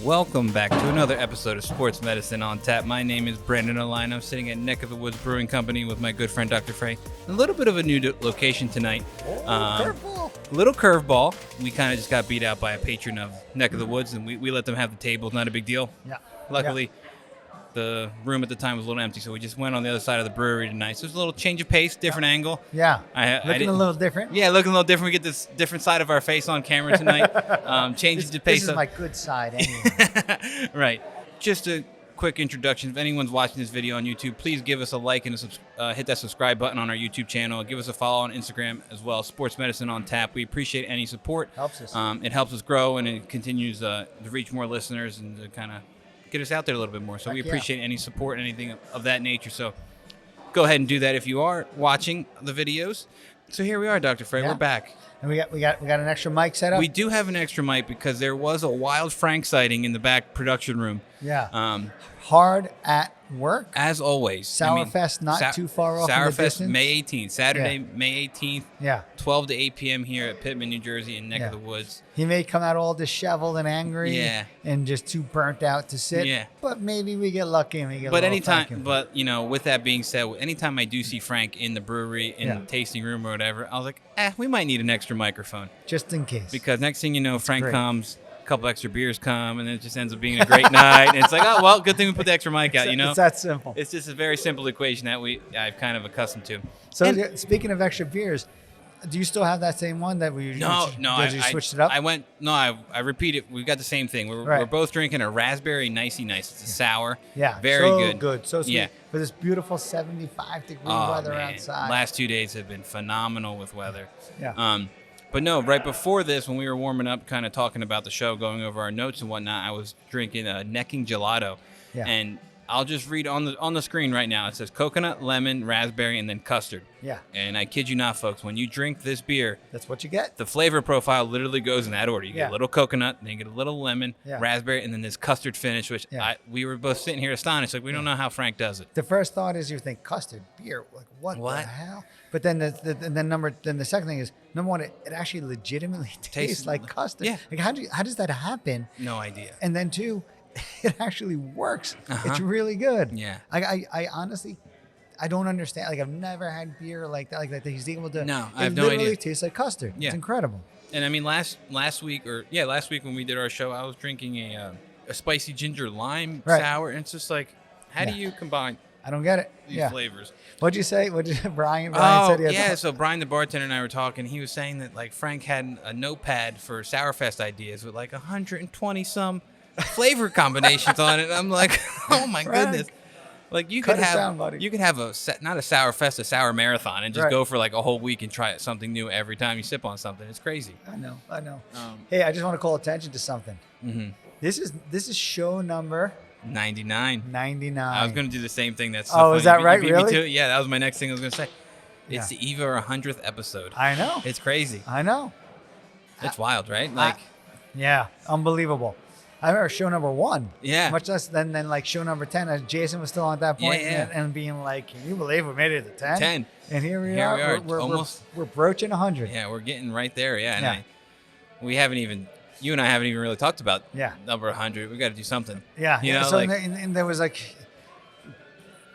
Welcome back to another episode of Sports Medicine on Tap. My name is Brandon Aline. I'm sitting at Neck of the Woods Brewing Company with my good friend Dr. Frey. A little bit of a new location tonight. Little curveball. We kind of just got beat out by a patron of Neck of the Woods, and we let them have the table. Not a big deal. Yeah. Luckily, the room at the time was a little empty, so we just went on the other side of the brewery tonight. So it was a little change of pace, different angle. Yeah. I Looking a little different. Yeah, looking a little different. We get this different side of our face on camera tonight. Changes the pace. This is my good side anyway. Right. Just a quick introduction. If anyone's watching this video on YouTube, please give us a like and hit that subscribe button on our YouTube channel. Give us a follow on Instagram as well, Sports Medicine on Tap. We appreciate any support. Helps us. It helps us grow, and it continues to reach more listeners and to kind of get us out there a little bit more. So we appreciate any support, anything of that nature. So go ahead and do that if you are watching the videos. So here we are, Dr. Frey. Yeah. We're back. And we got an extra mic set up. We do have an extra mic because there was a wild Frank sighting in the back production room. Yeah. Hard at work. As always. Sourfest not too far off in the Sourfest, distance. May 18th. Saturday, May 18th. Yeah. 12 to 8 p.m. here at Pittman, New Jersey in Neck of the Woods. He may come out all disheveled and angry. Yeah. And just too burnt out to sit. Yeah. But maybe we get lucky and we get But a little thank you. with that being said, anytime I do see Frank in the brewery, in the tasting room or whatever, I was like, we might need an extra microphone. Just in case. Because next thing you know, Frank great. comes, a couple extra beers come, and then it just ends up being a great night. And it's like, oh, well, good thing we put the extra mic out, you know? It's that simple. It's just a very simple equation that I've kind of accustomed to. So And- speaking of extra beers, do you still have that same one that we No, you switched it up? I repeat it. We've got the same thing. We're both drinking a raspberry nicey nice. It's a sour. Yeah, Very so good. So sweet. Yeah. For this beautiful 75-degree Oh, weather man. outside. Last 2 days have been phenomenal with weather. Yeah. But no, right before this, when we were warming up, kind of talking about the show, going over our notes and whatnot, I was drinking a necking gelato. Yeah. And I'll just read on the screen right now. It says coconut, lemon, raspberry, and then custard. Yeah. And I kid you not, folks, when you drink this beer, That's what you get. the flavor profile literally goes in that order. You get Yeah. a little coconut, then you get a little lemon, Yeah. raspberry, and then this custard finish, which Yeah. we were both sitting here astonished. Like, we don't know how Frank does it. The first thought is you think custard beer. Like what the hell? But then the second thing is number one, it actually legitimately tastes like custard. Yeah. Like how does that happen? No idea. And then two, it actually works. Uh-huh. It's really good. Yeah. I honestly, I don't understand. Like I've never had beer like that. Like that he's able to. No, I it have no literally idea. tastes like custard. Yeah. It's incredible. And I mean, last week when we did our show, I was drinking a spicy ginger lime sour, and it's just like, how do you combine I don't get it. these flavors? What'd you say? Brian Oh, said he had so Brian, the bartender, and I were talking. He was saying that like Frank had a notepad for Sourfest ideas with like 120 some flavor combinations on it. I'm like, oh my Frank, goodness! Like you cut could it have down, buddy. you could have not a Sourfest, a sour marathon, and just Right. go for like a whole week and try something new every time you sip on something. It's crazy. I know. Hey, I just want to call attention to something. Mm-hmm. This is show number 99. 99. I was going to do the same thing. That's so Oh, funny. is that You right? beat me Really? to it. Yeah, that was my next thing I was going to say. It's Yeah. the Eve our 100th episode. I know. It's crazy. I know. It's wild, right? Like, Yeah, unbelievable. I remember show number 1. Yeah. Much less than like show number 10. As Jason was still on at that point, Yeah. And being like, "Can you believe we made it to 10?" 10. And here we Here are. we are, We're almost- We're broaching 100. yeah, we're getting right there. Yeah. Yeah. And we haven't even, you and I haven't even really talked about Yeah. number 100. We got to do something. Yeah. You know, so like, and there was like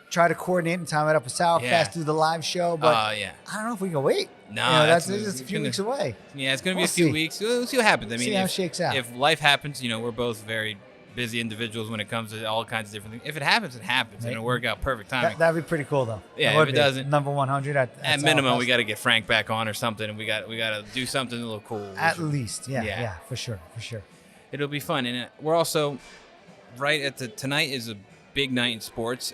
try to coordinate and time it up with Sourfest, Yeah. do the live show, but yeah. I don't know if we can wait. No, that's it's just a few gonna- weeks away. Yeah, it's going to be We'll a few see. weeks. We'll see what happens. I mean, See how it shakes out. If life happens, we're both very busy individuals when it comes to all kinds of different things. If it happens, it happens. And it'll work out perfect timing. That'd be pretty cool though. Yeah, would if it be. doesn't- number 100 at minimum, we Sourfest. got to get Frank back on or something, and we got to do something a little cool. At least, Yeah. yeah, for sure. It'll be fun, and we're also right at tonight is a big night in sports.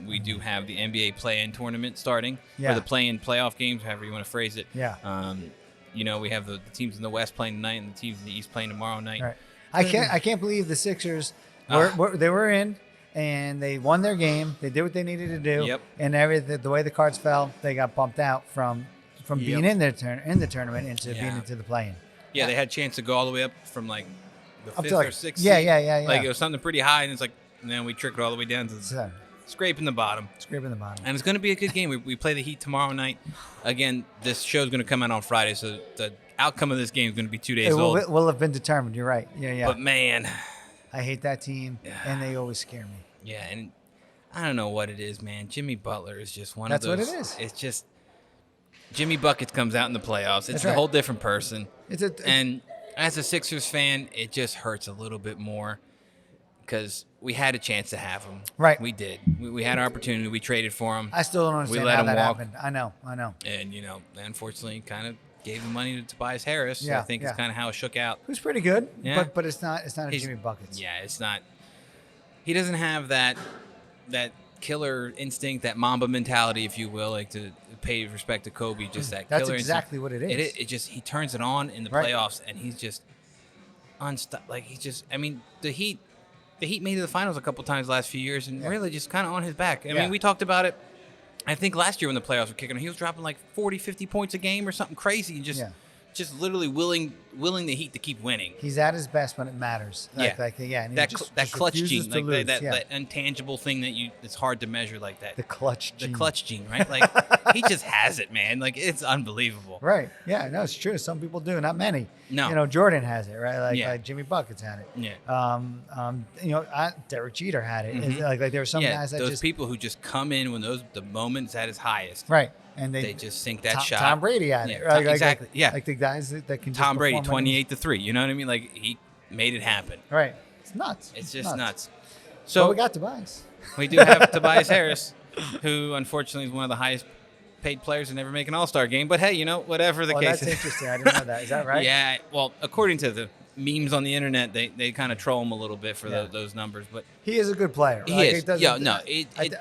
We do have the NBA play-in tournament starting, Yeah. or the play-in playoff games, however you want to phrase it. Yeah. We have the teams in the West playing tonight, and the teams in the East playing tomorrow night. Right. I can't believe the Sixers they were in and they won their game. They did what they needed to do. Yep. And the way the cards fell, they got bumped out from being in the tournament into being into the play-in. Yeah, they had a chance to go all the way up from like the Up to, fifth like- or sixth. yeah, seed. yeah. Like it was something pretty high, and it's like, and then we trickled all the way down to the So, scraping the bottom. scraping the bottom. And it's going to be a good game. We play the Heat tomorrow night. Again, this show's going to come out on Friday, so the outcome of this game is going to be 2 days It old. will have been determined. You're right. Yeah. But man, I hate that team, and they always scare me. Yeah, and I don't know what it is, man. Jimmy Butler is just one That's of those. what it is. It's just Jimmy Buckets comes out in the playoffs. It's That's a right. whole different person. It's And as a Sixers fan, it just hurts a little bit more because we had a chance to have him. Right. We did. We had our opportunity. We traded for him. I still don't understand let how him that walk. happened. I know. And, unfortunately, kind of gave the money to Tobias Harris. So Yeah, I think yeah. it's kind of how it shook out. Who's pretty good, Yeah. but it's not a He's- Jimmy Buckets. Yeah, it's not. He doesn't have that killer instinct, that Mamba mentality, if you will, like to pay respect to Kobe. Just that. That's killer exactly instinct. what it is. It just he turns it on in the Right. playoffs, and he's just unstoppable. Like he's just. I mean, the Heat made it to the finals a couple times the last few years, and really just kind of on his back. I Yeah. mean, we talked about it. I think last year when the playoffs were kicking, he was dropping like 40, 50 points a game or something crazy, and just literally willing the Heat to keep winning. He's at his best when it matters. And he That just clutch refuses gene, to like lose. that intangible thing that it's hard to measure like that. The clutch The gene. clutch gene, right? Like he just has it, man. Like it's unbelievable. Right. Yeah. No, it's true. Some people do. Not many. No. Jordan has it, right? Like, Yeah. like Jimmy Buckets had it. Yeah. Derek Jeter had it. Mhm. Like there were some Yeah, guys that those just people who just come in when the moment's at its highest. right, and They just sink that Tom, shot. Tom Brady had Yeah, it. Right? exactly. Yeah. Like the guys that can. Tom just Brady, perform in- 28-3. You know what I mean? Like he made it happen. Right. It's nuts. It's just nuts. So So we got Tobias. we do have Tobias Harris, who unfortunately is one of the highest paid players to never make an All-Star game. But hey, whatever the Oh, case that's is. interesting. I didn't know that. Is that right? Yeah. Well, according to the memes on the internet, they kind of troll him a little bit for Yeah. those numbers. But He is a good player. he Like, is. it doesn't- Yeah. No.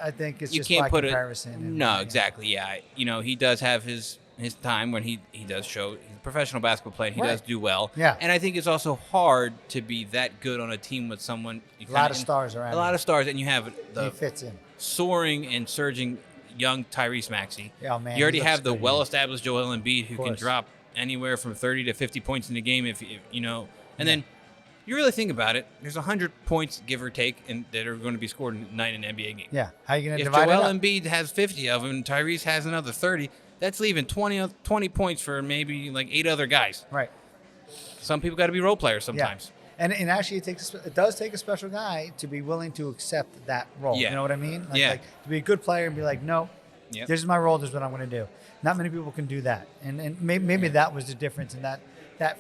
I think it's you just can't by put comparison. it. and- No. yeah. Exactly. Yeah. He does have his time when he does show. He's a professional basketball player. He Right. does do well. Yeah. And I think it's also hard to be that good on a team with someone. A lot of stars around. A lot of stars, and you have He the fits in. soaring and surging young Tyrese Maxey. Yeah, man, you already he looks have the good, well-established Joel Embiid who can course. drop anywhere from 30 to 50 points in the game if and then you really think about it, there's 100 points give or take that are going to be scored tonight in an NBA game. Yeah. How are you going to If divide Joel it up? Embiid has 50 of them and Tyrese has another 30, that's leaving 20 points for maybe like 8 other guys. Right. Some people got to be role players sometimes. Yeah. And actually, it does take a special guy to be willing to accept that role. Yeah. You know what I mean? Yeah. Like, to be a good player and be like, no, Yep. this is my role. This is what I'm going to do. Not many people can do that. And maybe that was the difference, and that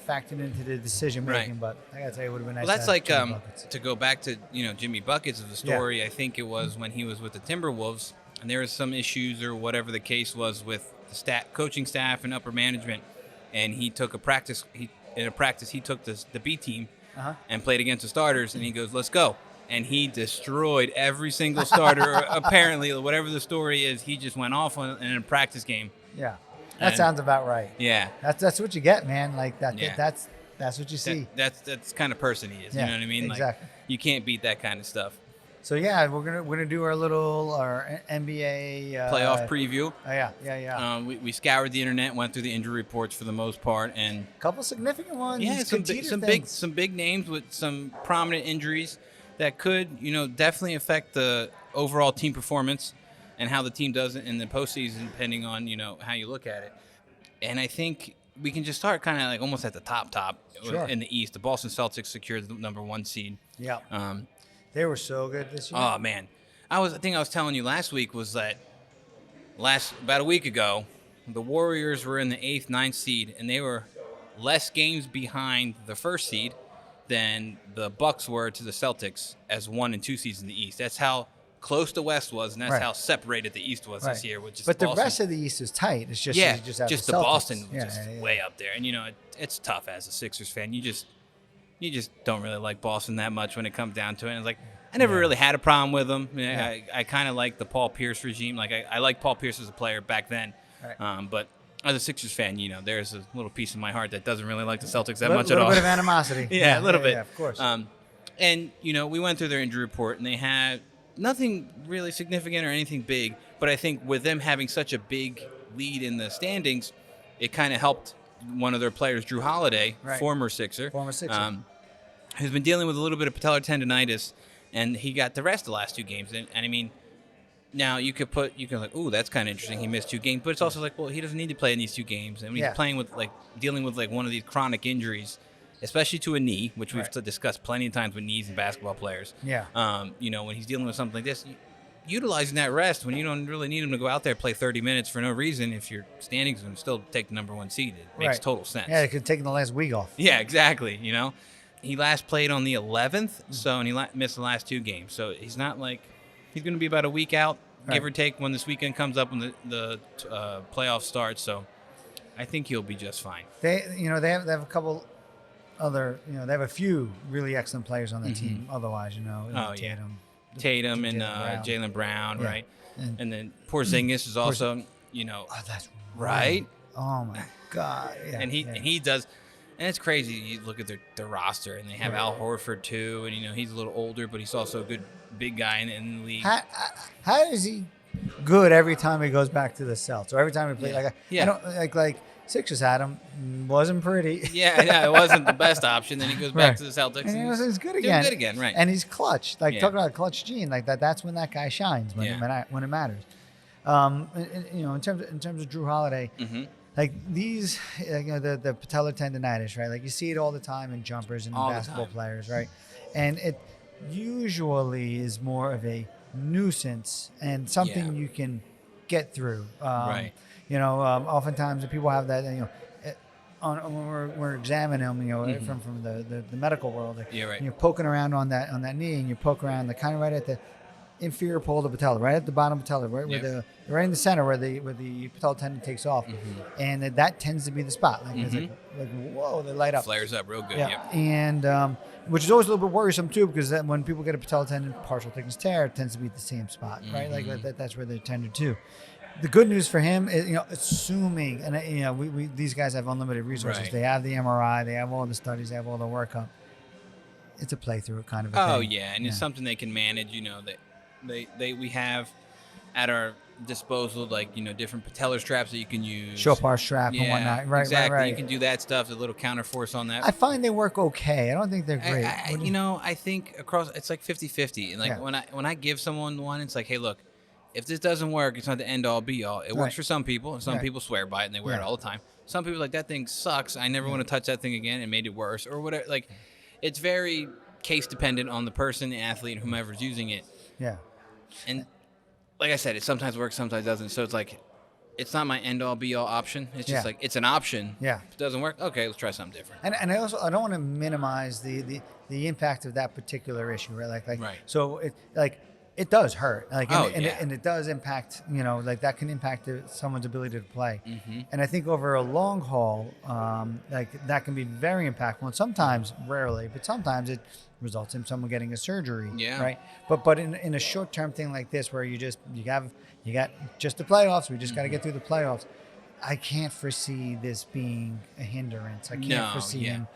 factored into the decision making. Right. But I got to tell you, it would have been nice. Well, that's to have like Jimmy Buckets. to go back to Jimmy Buckets of the story. I think it was when he was with the Timberwolves, and there was some issues or whatever the case was with the coaching staff and upper management, and he took a practice. He took the B team and played against the starters, and he goes, "Let's go." And he destroyed every single starter. Apparently, whatever the story is, he just went off in a practice game. Yeah. That And- sounds about right. Yeah, That's what you get, man. Like that. Yeah. That's what you see. that's the kind of person he is. Yeah, You know what I mean? exactly. Like, you can't beat that kind of stuff. So yeah, we're gonna do our NBA Playoff preview. Oh, yeah. We scoured the internet, went through the injury reports for the most part, and Couple significant ones. yeah, some Contender things. big names with some prominent injuries that could definitely affect the overall team performance and how the team does it in the postseason, depending on how you look at it. And I think we can just start kind of like almost at the top Sure. in the East. The Boston Celtics secured the number 1 seed. Yeah. They were so good this year. Oh man, I think I was telling you last week was that about a week ago, the Warriors were in the 8th, 9th seed, and they were less games behind the 1st seed than the Bucks were to the Celtics as 1 and 2 seeds in the East. That's how close the West was, and that's Right. how separated the East was this year. Which is but the Boston. rest of the East is tight. It's just Yeah, you just have just the the Celtics. Boston Yeah, just yeah, yeah. way up there, and it's tough as a Sixers fan. You just don't really like Boston that much when it comes down to it. And it's like I never really had a problem with them. I kind of like the Paul Pierce regime. Like I like Paul Pierce as a player back then, Right. but as a Sixers fan, there's a little piece of my heart that doesn't really like the Celtics that A much at little all. bit of animosity. Yeah, a little bit. Yeah, of course. And we went through their injury report, and they had nothing really significant or anything big. But I think with them having such a big lead in the standings, it kind of helped one of their players, Drew Holiday, Right. former Sixer, Former who's been dealing with a little bit of patellar tendonitis, and he got the rest the last 2 games. And I mean, now you can like, ooh, that's kind of interesting. He missed 2 games, but it's also like, well, he doesn't need to play in these 2 games, and when Yeah. he's dealing with like one of these chronic injuries. especially to a knee, which we've discussed plenty of times with knees and basketball players. Yeah. When he's dealing with something like this, utilizing that rest when you don't really need him to go out there and play 30 minutes for no reason. If your standings going to still take the number 1 seed, it makes total sense. Yeah, they could have taken the last week off. Yeah, exactly. He last played on the 11th, and he missed the last 2 games. So he's not like he's going to be about a week out, give or take, when this weekend comes up when the playoff starts. So I think he'll be just fine. They have a couple other, they have a few really excellent players on the team. Otherwise, Tatum and Jaylen Brown, right? And then Porzingis is also, that's right. Oh my God! Yeah, and he does, and it's crazy. You look at their roster, and they have Al Horford too, and he's a little older, but he's also a good big guy in the league. How is he good every time he goes back to the Celtics, or every time he plays? I don't like Sixers had him, wasn't pretty. Yeah, it wasn't the best option. Then he goes back to the Celtics, and he's good again. Good again, right? And he's clutch. Talk about clutch gene. Like that. That's when that guy shines when it matters. In terms of Drew Holiday, like these, the patellar tendonitis, right? Like you see it all the time in jumpers and basketball players, right? And it usually is more of a nuisance and something you can get through. Right. Oftentimes people have that, when we're examining them, from the medical world, and you're poking around on that knee, and you poke around kind of right at the inferior pole of the patella, right at the bottom of the patella, right in the center where the patella tendon takes off, and that tends to be the spot. It's like whoa, they light up, flares up real good. And which is always a little bit worrisome too, because when people get a patella tendon partial thickness tear, it tends to be at the same spot, right? Like that's where they're tended to. The good news for him is, assuming, and we these guys have unlimited resources. Right. They have the MRI, they have all the studies, they have all the workup. It's a playthrough kind of a thing. Oh yeah, and it's something they can manage. That we have at our disposal, different patellar straps that you can use, Chopard strap and whatnot. Right, exactly. Right. You can do that stuff. A little counter force on that. I find they work okay. I don't think they're great. I think across it's like 50-50. And when I give someone one, it's like, hey, look. If this doesn't work, it's not the end all be all. It works for some people, and some people swear by it and they wear it all the time. Some people are like, that thing sucks. I never want to touch that thing again. It made it worse or whatever. Like, it's very case dependent on the person, the athlete, and whomever's using it. Yeah. And like I said, it sometimes works, sometimes doesn't. So it's like, it's not my end all be all option. It's just like it's an option. Yeah. If it doesn't work, okay, let's try something different. And I don't want to minimize the impact of that particular issue, right? So it does hurt, and it does impact, that can impact someone's ability to play. And I think over a long haul, that can be very impactful, and sometimes, rarely, but sometimes it results in someone getting a surgery, right? But in a short-term thing like this, where you got just the playoffs, we just got to get through the playoffs. I can't foresee this being a hindrance. I can't foresee him,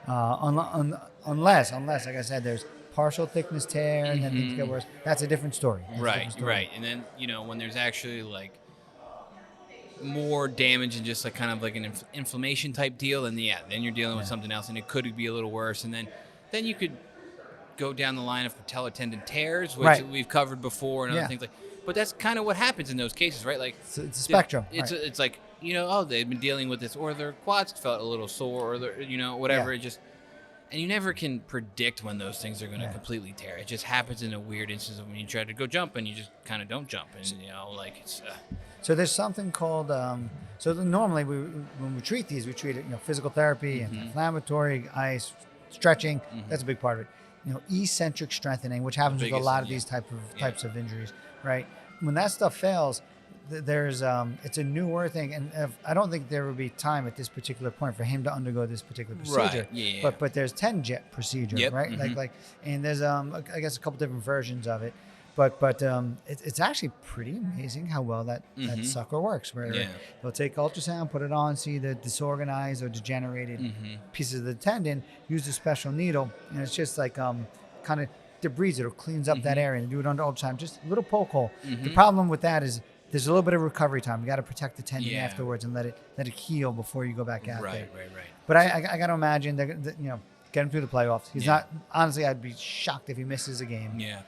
unless, like I said, there's partial thickness tear and then things get worse. That's a different story. Right. And then, when there's actually more damage and just kind of like an inflammation type deal, then you're dealing with something else, and it could be a little worse. And then you could go down the line of patellar tendon tears, which we've covered before, and other things but that's kind of what happens in those cases, right? Like it's a spectrum. It's like, they've been dealing with this, or their quads felt a little sore, or whatever. It just. And you never can predict when those things are going to completely tear. It just happens in a weird instance of when you try to go jump and you just kind of don't jump. And, it's... So there's something called... so normally when we treat these, we treat it, physical therapy, inflammatory, ice, stretching. That's a big part of it. Eccentric strengthening, which happens with a lot of these types of injuries, right? When that stuff fails... There's it's a newer thing, and I don't think there would be time at this particular point for him to undergo this particular procedure. Right. Yeah. But there's 10-jet procedure, right? And there's I guess a couple different versions of it, but it's actually pretty amazing how well that sucker works. Where they'll take ultrasound, put it on, see the disorganized or degenerated pieces of the tendon, use a special needle, and it's just like kind of debris it or cleans up that area, and do it under ultrasound, just a little poke hole. The problem with that is there's a little bit of recovery time. You got to protect the tendon afterwards and let it heal before you go back out there. Right. But I got to imagine that get him through the playoffs. He's not, honestly, I'd be shocked if he misses a game. Yeah.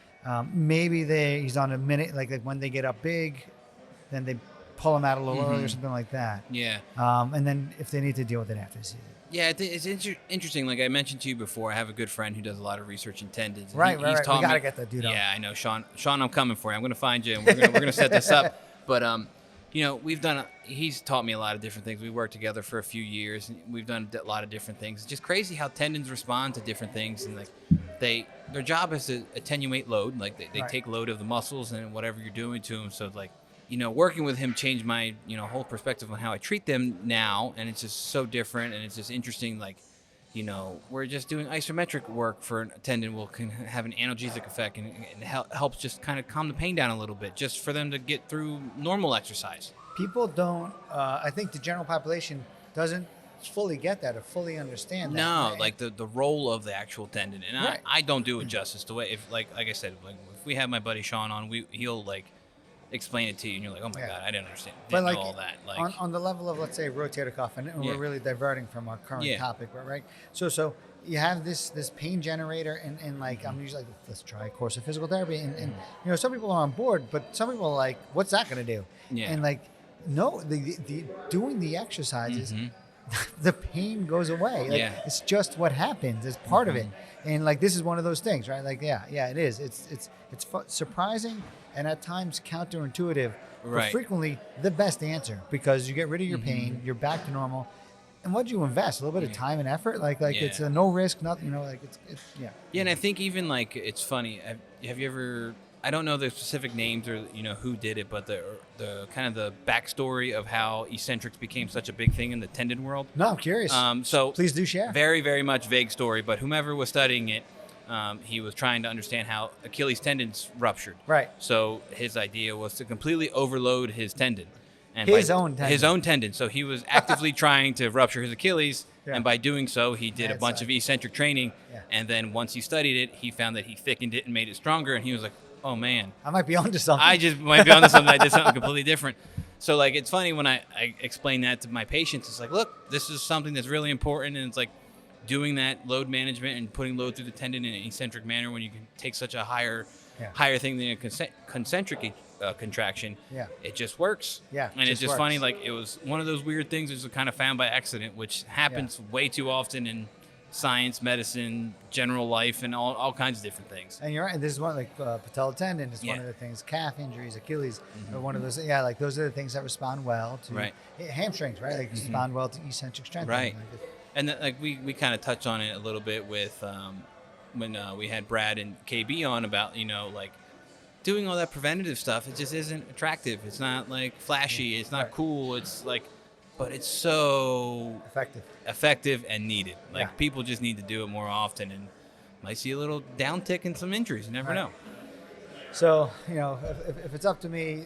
Maybe he's on a minute, like when they get up big, then they pull him out a little early or something like that. Yeah. And then if they need to deal with it after the season. Yeah, it's interesting. Like I mentioned to you before, I have a good friend who does a lot of research in tendons. Right. He's We taught gotta me. get that dude on. Yeah, I know, Sean. Sean, I'm coming for you. I'm gonna find you, and we're gonna set this up. But he's taught me a lot of different things. We worked together for a few years, and we've done a lot of different things. It's just crazy how tendons respond to different things, and like their job is to attenuate load. Like they Right. take load of the muscles and whatever you're doing to them. So like, working with him changed my, whole perspective on how I treat them now. And it's just so different. And it's just interesting. Like, we're just doing isometric work for a tendon can have an analgesic effect and helps just kind of calm the pain down a little bit just for them to get through normal exercise. People don't, I think the general population doesn't fully get that or fully understand that. No, right? like the role of the actual tendon. And Right. I don't do it justice the way, if like I said, like if we have my buddy Sean on, he'll like explain it to you and you're like, oh my God, I didn't understand. Didn't know all that. Like on the level of, let's say, rotator cuff, and we're really diverting from our current topic, right? So you have this pain generator, and like I'm usually like, let's try a course of physical therapy, and some people are on board, but some people are like, what's that going to do? Yeah. And like, no, the doing the exercises, the pain goes away. Like, it's just what happens. It's part of it. And like, this is one of those things, right? Like, yeah, it is. It's surprising and at times counterintuitive, but frequently the best answer, because you get rid of your pain, you're back to normal. And what do you invest? A little bit of time and effort? Like it's a no risk, nothing, like it's. Yeah, and I think even like, it's funny. Have you ever, I don't know the specific names or who did it, but the kind of the backstory of how eccentrics became such a big thing in the tendon world. No, I'm curious. So please do share. Very, very much vague story, but whomever was studying it, he was trying to understand how Achilles tendons ruptured. Right. So his idea was to completely overload his tendon. And his own tendon. So he was actively trying to rupture his Achilles, and by doing so, he did a bunch of eccentric training. Yeah. And then once he studied it, he found that he thickened it and made it stronger. And he was like, oh man, I might be onto something. I just might be onto something. I did something completely different. So like, it's funny when I explain that to my patients. It's like, look, this is something that's really important, and it's like doing that load management and putting load through the tendon in an eccentric manner when you can take such a higher thing than a concentric contraction. Yeah, it just works. Yeah, and it's just funny. Like, it was one of those weird things that was kind of found by accident, which happens way too often in science, medicine, general life, and all kinds of different things. And you're right. This is one, like patella tendon is one of the things. Calf injuries, Achilles, are one of those. Yeah, like those are the things that respond well to hamstrings, right? Like respond well to eccentric strength. Right. And like we kind of touched on it a little bit with when we had Brad and KB on about like doing all that preventative stuff. It just isn't attractive. It's not like flashy. It's not cool. It's like, but it's so effective and needed. Like people just need to do it more often, and might see a little downtick in some injuries. You never know. So, if it's up to me,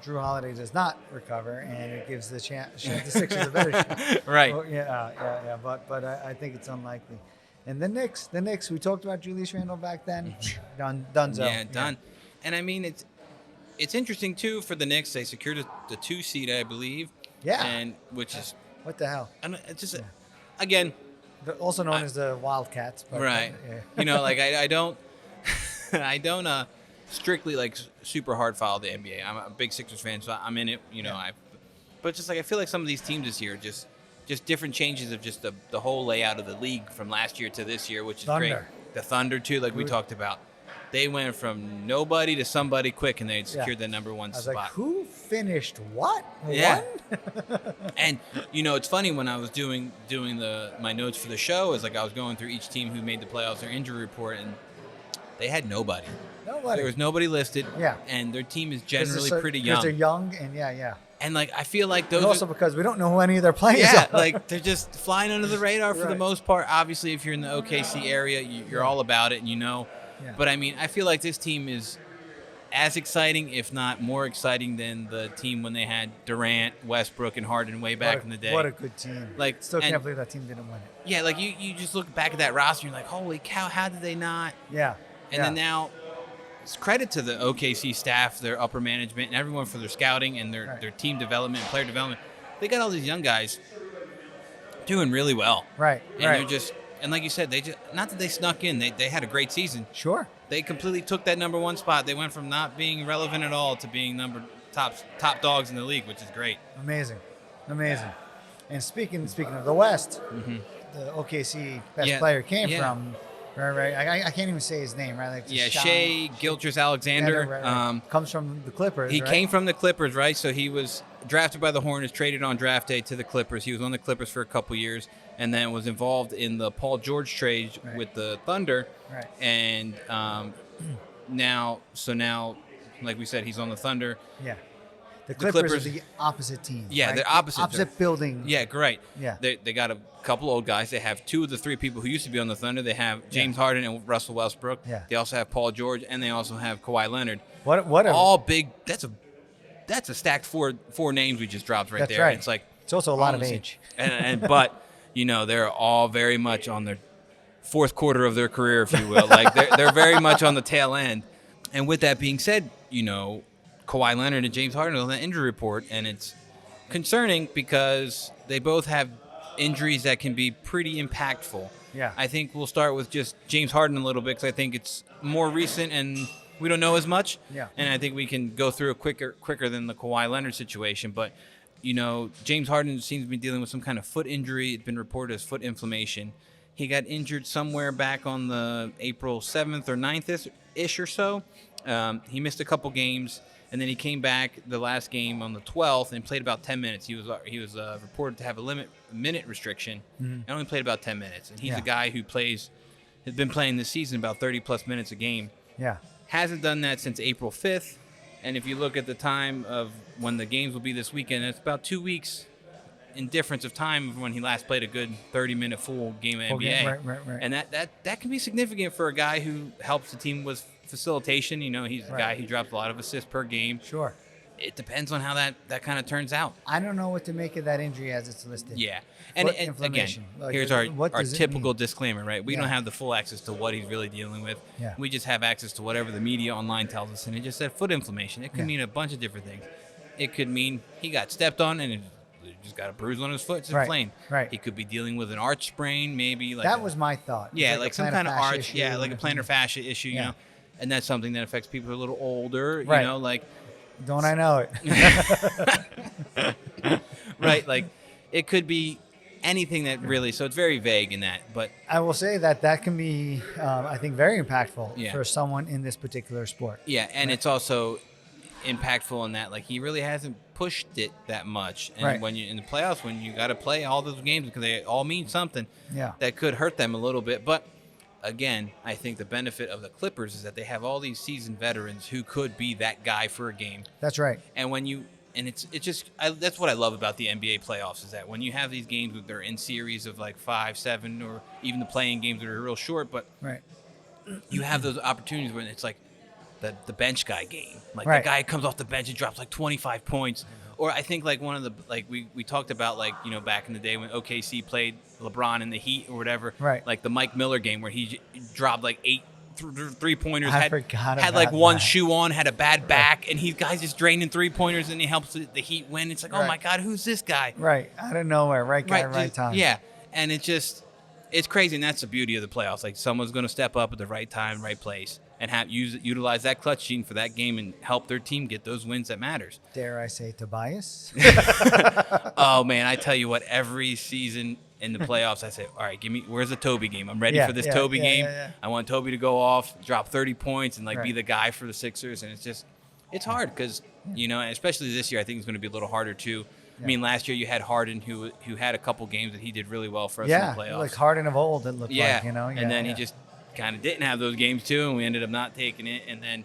Drew Holiday does not recover, and it gives the Sixers a better shot. Right. Yeah. But I think it's unlikely. And the Knicks, we talked about Julius Randle back then. Donezo. Yeah, done. And I mean, it's interesting too for the Knicks. They secured the 2 seed, I believe. Yeah. And which is what the hell? And it's just again, also known as the Wildcats. But, right. Like I don't. I don't strictly like super hard follow the NBA. I'm a big Sixers fan, so I'm in it. But just like I feel like some of these teams this year just different changes of just the whole layout of the league from last year to this year, which is great. The Thunder too, like we talked about. They went from nobody to somebody quick, and they secured the number 1 spot. Like, who finished what? Yeah. And it's funny, when I was doing my notes for the show, is like I was going through each team who made the playoffs, their injury report, and they had nobody. There was nobody listed. Yeah. And their team is generally pretty young. Because they're young, and And like, I feel like those. And also because we don't know who any of their players are. Yeah, like they're just flying under the radar for the most part. Obviously, if you're in the OKC area, you're all about it, and Yeah. But I mean, I feel like this team is as exciting, if not more exciting, than the team when they had Durant, Westbrook, and Harden way back in the day. What a good team! Like, still can't believe that team didn't win it. Yeah, like you just look back at that roster, you're like, holy cow, how did they not? Yeah. And then now, it's credit to the OKC staff, their upper management, and everyone for their scouting and their team development and player development. They got all these young guys doing really well. Right. And they're just, and like you said, they just, not that they snuck in, they had a great season. Sure. They completely took that number 1 spot. They went from not being relevant at all to being top dogs in the league, which is great. Amazing. And speaking of the West, the OKC best player came from. Right. I can't even say his name. Right. Like Shai Gilgeous-Alexander. Right. Comes from the Clippers. He came from the Clippers, right? So he was drafted by the Hornets, traded on draft day to the Clippers. He was on the Clippers for a couple years, and then was involved in the Paul George trade with the Thunder. Right. And now, like we said, he's on the Thunder. Yeah. The Clippers are the opposite team. Yeah, right? they're opposite. Opposite building. Yeah, great. Yeah. They got a couple old guys. They have two of the three people who used to be on the Thunder. They have James Harden and Russell Westbrook. Yeah. They also have Paul George, and they also have Kawhi Leonard. What all big. That's a stacked four names we just dropped right that's there. Right. It's like it's also a lot of age. But they're all very much on their fourth quarter of their career, if you will. Like they're very much on the tail end. And with that being said, Kawhi Leonard and James Harden are on the injury report, and it's concerning because they both have injuries that can be pretty impactful. Yeah. I think we'll start with just James Harden a little bit because I think it's more recent and we don't know as much. Yeah. And I think we can go through it quicker than the Kawhi Leonard situation. But, James Harden seems to be dealing with some kind of foot injury. It's been reported as foot inflammation. He got injured somewhere back on the April 7th or 9th-ish or so. He missed a couple games. And then he came back the last game on the 12th and played about 10 minutes. He was reported to have a minute restriction and only played about 10 minutes. And he's a guy who has been playing this season about 30-plus minutes a game. Yeah. Hasn't done that since April 5th. And if you look at the time of when the games will be this weekend, it's about 2 weeks in difference of time of when he last played a good 30-minute full game of NBA. Right. And that can be significant for a guy who helps the team with facilitation. He's a guy who drops a lot of assists per game. Sure. It depends on how that kind of turns out. I don't know what to make of that injury as it's listed. Yeah. And again, here's our typical disclaimer, right? We don't have the full access to what he's really dealing with. Yeah. We just have access to whatever the media online tells us. And it just said foot inflammation. It could mean a bunch of different things. It could mean he got stepped on and he just got a bruise on his foot. It's inflamed. Right. He could be dealing with an arch sprain, maybe. That was my thought. Yeah, like some kind of arch. Issue. Yeah, like a plantar fascia issue, And that's something that affects people who are a little older, right. Don't I know it? Right, like it could be anything that really, so it's very vague in that. But I will say that can be, I think, very impactful for someone in this particular sport. Yeah, and it's also impactful in that, like, he really hasn't pushed it that much. And when you in the playoffs, when you got to play all those games because they all mean something, that could hurt them a little bit. But again, I think the benefit of the Clippers is that they have all these seasoned veterans who could be that guy for a game. That's right. And that's what I love about the NBA playoffs is that when you have these games that they're in series of like 5, 7, or even the playing games that are real short, but you have those opportunities when it's like the bench guy game. Like the guy comes off the bench and drops like 25 points. Or I think like one of the, like we talked about, like, back in the day when OKC played LeBron in the Heat or whatever, like the Mike Miller game where he dropped like 8 3-pointers, had like one shoe on, had a bad back, and guys just draining 3-pointers, and he helps the Heat win. It's like, oh my God, who's this guy? Right, out of nowhere, right guy, right time. Yeah, and it's crazy, and that's the beauty of the playoffs. Like, someone's going to step up at the right time, right place, and utilize that clutch gene for that game and help their team get those wins that matters. Dare I say Tobias? Oh man, I tell you what, every season in the playoffs, I say, all right, where's the Toby game? I'm ready for this Toby game. Yeah. I want Toby to go off, drop 30 points, and be the guy for the Sixers. And it's hard because, especially this year, I think it's going to be a little harder too. I mean, last year you had Harden who had a couple games that he did really well for us in the playoffs. Like Harden of old, it looked like, and then he just kind of didn't have those games too, and we ended up not taking it. And then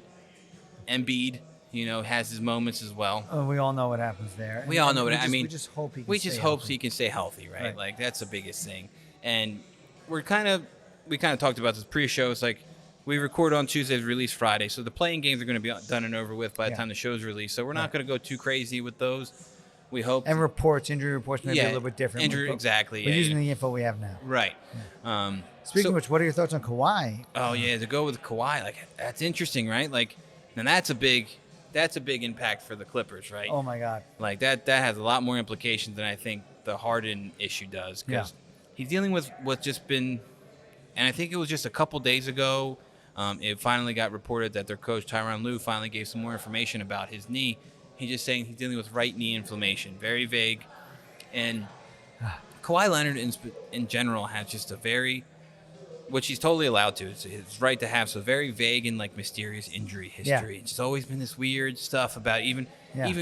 Embiid, has his moments as well. Oh, we all know what happens there. We all know what I mean. We just hope he can he can stay healthy, right? Like, that's the biggest thing. And we kind of talked about this pre-show. It's like we record on Tuesdays, release Friday, so the playing games are going to be done and over with by the time the show's released. So we're not going to go too crazy with those. We hope. And injury reports may be a little bit different. Exactly. We're using the info we have now. Right. Yeah. Speaking of which, what are your thoughts on Kawhi? Oh yeah, to go with Kawhi, like, that's interesting, right? Like, and that's a big impact for the Clippers, right? Oh my God. Like that has a lot more implications than I think the Harden issue does, because he's dealing with what's just been, and I think it was just a couple days ago, it finally got reported that their coach Tyronn Lue finally gave some more information about his knee. He's just saying he's dealing with right knee inflammation, very vague, and Kawhi Leonard in general has just a which he's totally allowed to. It's his right to have, so very vague and like mysterious injury history. It's always been this weird stuff about even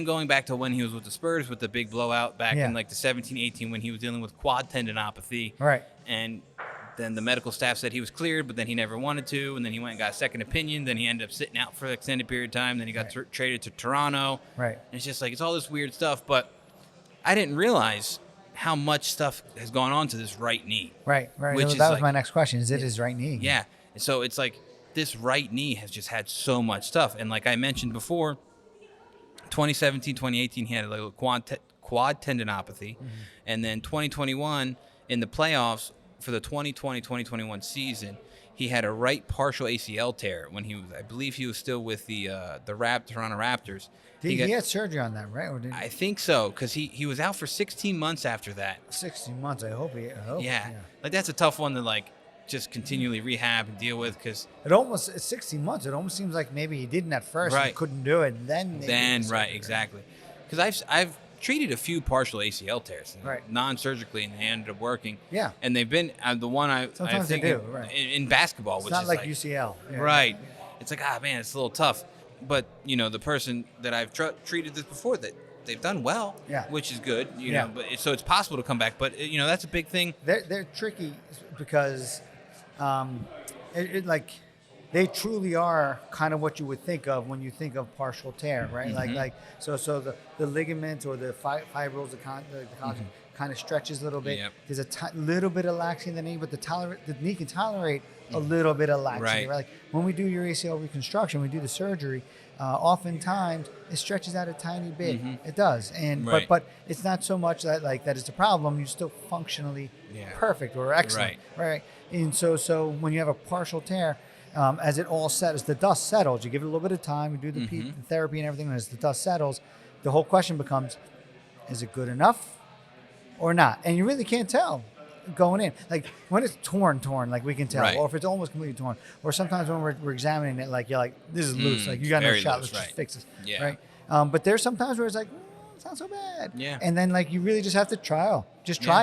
going back to when he was with the Spurs with the big blowout back in like the 17-18 when he was dealing with quad tendinopathy. Right. And then the medical staff said he was cleared, but then he never wanted to. And then he went and got a second opinion. Then he ended up sitting out for an extended period of time. Then he got traded to Toronto. Right. And it's just like, it's all this weird stuff. But I didn't realize how much stuff has gone on to this right knee. Right. Which That was my next question. Is it his right knee? Yeah. And so it's like this right knee has just had so much stuff. And like I mentioned before, 2017, 2018, he had like a quad tendinopathy. Mm-hmm. And then 2021 in the playoffs for the 2020-2021 season, he had a right partial ACL tear when I believe he was still with the Toronto Raptors. He had surgery on that, right? I think so, because he was out for 16 months after that. 16 months, I hope. Yeah. Like that's a tough one to like just continually rehab and deal with, because it's 16 months. It almost seems like maybe he didn't at first and couldn't do it, and then right, exactly. Because I've treated a few partial ACL tears, non-surgically, and they ended up working. Yeah. And they've been the one sometimes think they do, in basketball, it's which not is like UCL. Yeah. Right. It's like, man, it's a little tough. But, the person that I've treated this before, that they've done well, which is good, you know. But so it's possible to come back. But, that's a big thing. They're tricky because they truly are kind of what you would think of when you think of partial tear, right? Mm-hmm. So the ligament or the fibrils, the collagen kind of stretches a little bit. Yep. There's a little bit of laxity in the knee, but the knee can tolerate a little bit of laxity. Right? Like when we do your ACL reconstruction, we do the surgery. Oftentimes it stretches out a tiny bit. Mm-hmm. It does, and but it's not so much that that it's a problem. You're still functionally perfect or excellent, right? And so when you have a partial tear, as it all settles, the dust settles. You give it a little bit of time. You do the therapy and everything. And as the dust settles, the whole question becomes: is it good enough or not? And you really can't tell going in. Like when it's torn, like we can tell, or if it's almost completely torn, or sometimes when we're examining it, you're like, this is loose. Like you got no shot. Let's just fix it. Yeah. Right. But there's sometimes where it's like, it's not so bad. Yeah. And then you really just have to try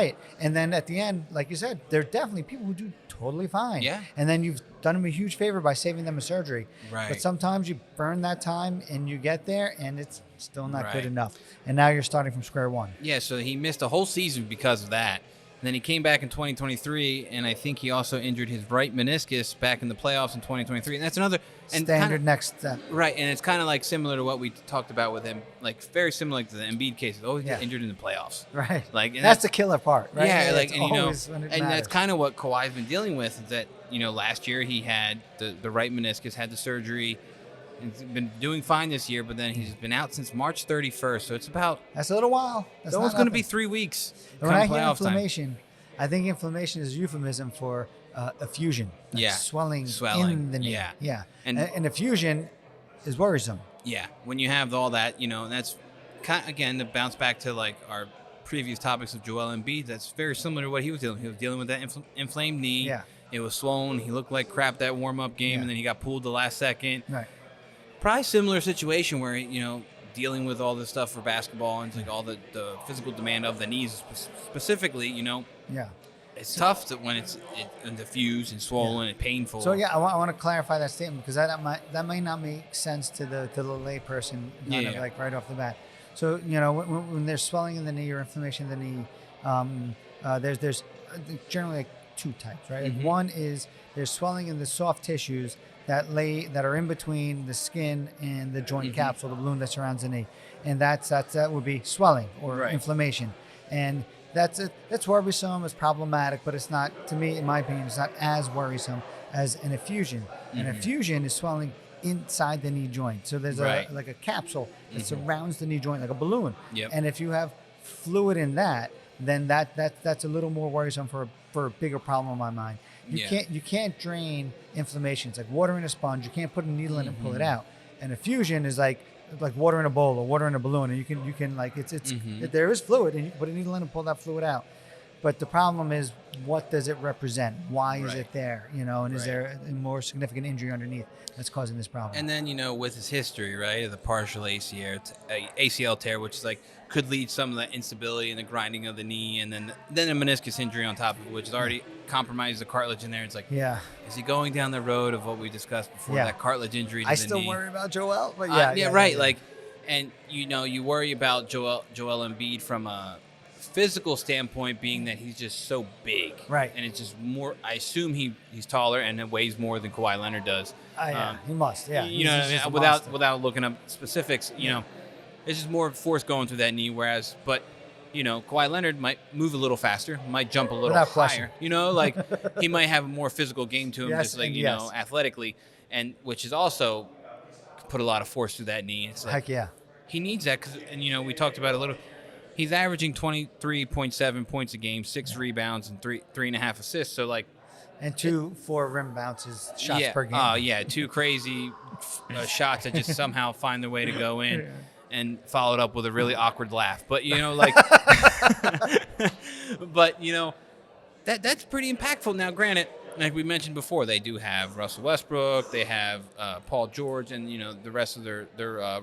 it. And then at the end, like you said, there are definitely people who do totally fine. Yeah. And then you've done them a huge favor by saving them a surgery. Right. But sometimes you burn that time and you get there and it's still not good enough. And now you're starting from square one. Yeah. So he missed a whole season because of that. And then he came back in 2023, and I think he also injured his right meniscus back in the playoffs in 2023. And that's another standard next step. Right, and it's kind of like similar to what we talked about with him, like very similar to the Embiid case. He always get injured in the playoffs. Like, and that's the killer part, right? Yeah, and that's kind of what Kawhi's been dealing with. Is that last year he had the right meniscus, had the surgery. He's been doing fine this year, but then he's been out since March 31st. So that's a little while. It's almost going to be 3 weeks. When I hear inflammation, I think inflammation is a euphemism for effusion. Swelling in the knee. Yeah. And effusion is worrisome. Yeah. When you have all that, and that's kind of, again, to bounce back to our previous topics of Joel Embiid, that's very similar to what he was dealing with. He was dealing with that inflamed knee. Yeah. It was swollen. He looked like crap that warm-up game, and then he got pulled the last second. Right. Probably similar situation where, dealing with all this stuff for basketball and all the physical demand of the knees specifically, Yeah. It's tough when it's diffused and swollen and painful. So, I want to clarify that statement because that may not make sense to the lay person right off the bat. So, when there's swelling in the knee or inflammation in the knee, there's generally two types, right? Mm-hmm. One is there's swelling in the soft tissues that are in between the skin and the joint capsule, the balloon that surrounds the knee, and that would be swelling or inflammation, and that's worrisome. It's problematic, but it's not, to me, in my opinion, it's not as worrisome as an effusion. An effusion is swelling inside the knee joint, so there's a capsule that surrounds the knee joint like a balloon, and if you have fluid in that, then that's a little more worrisome for a bigger problem in my mind. You can't drain inflammation. It's like water in a sponge. You can't put a needle in and pull it out. And effusion is like water in a bowl or water in a balloon, and you can there is fluid, and you can put a needle in and pull that fluid out. But the problem is, what does it represent? Why is Right. it there? You know, and is Right. there a more significant injury underneath that's causing this problem? And then, with his history, right, of the partial ACL tear, which is like could lead some of the instability and the grinding of the knee, and then a meniscus injury on top of it, which has already compromised the cartilage in there. It's like, Yeah. is he going down the road of what we discussed before, Yeah. that cartilage injury to I the still knee? worry about Joel, but Right. yeah. Like, and you worry about Joel Embiid from a physical standpoint, being that he's just so big, Right. And it's just more. I assume he's taller and it weighs more than Kawhi Leonard does. Yeah, he must. Yeah, You know, he's just a without monster. without looking up specifics, it's just more force going through that knee. Whereas, but Kawhi Leonard might move a little faster, might jump a little Without higher. question. Like he might have a more physical game to him, Yes, just like and yes. athletically, and which is also put a lot of force through that knee. It's like, Heck yeah. he needs that because, and we talked about it a little. He's averaging 23.7 points a game, 6 rebounds, and 3.5 assists. So like, And 4 rim bounces, shots per game. Oh yeah, 2 crazy shots that just somehow find their way to go in, and followed up with a really awkward laugh. But like, but that's pretty impactful. Now, granted, like we mentioned before, they do have Russell Westbrook, they have Paul George, and the rest of their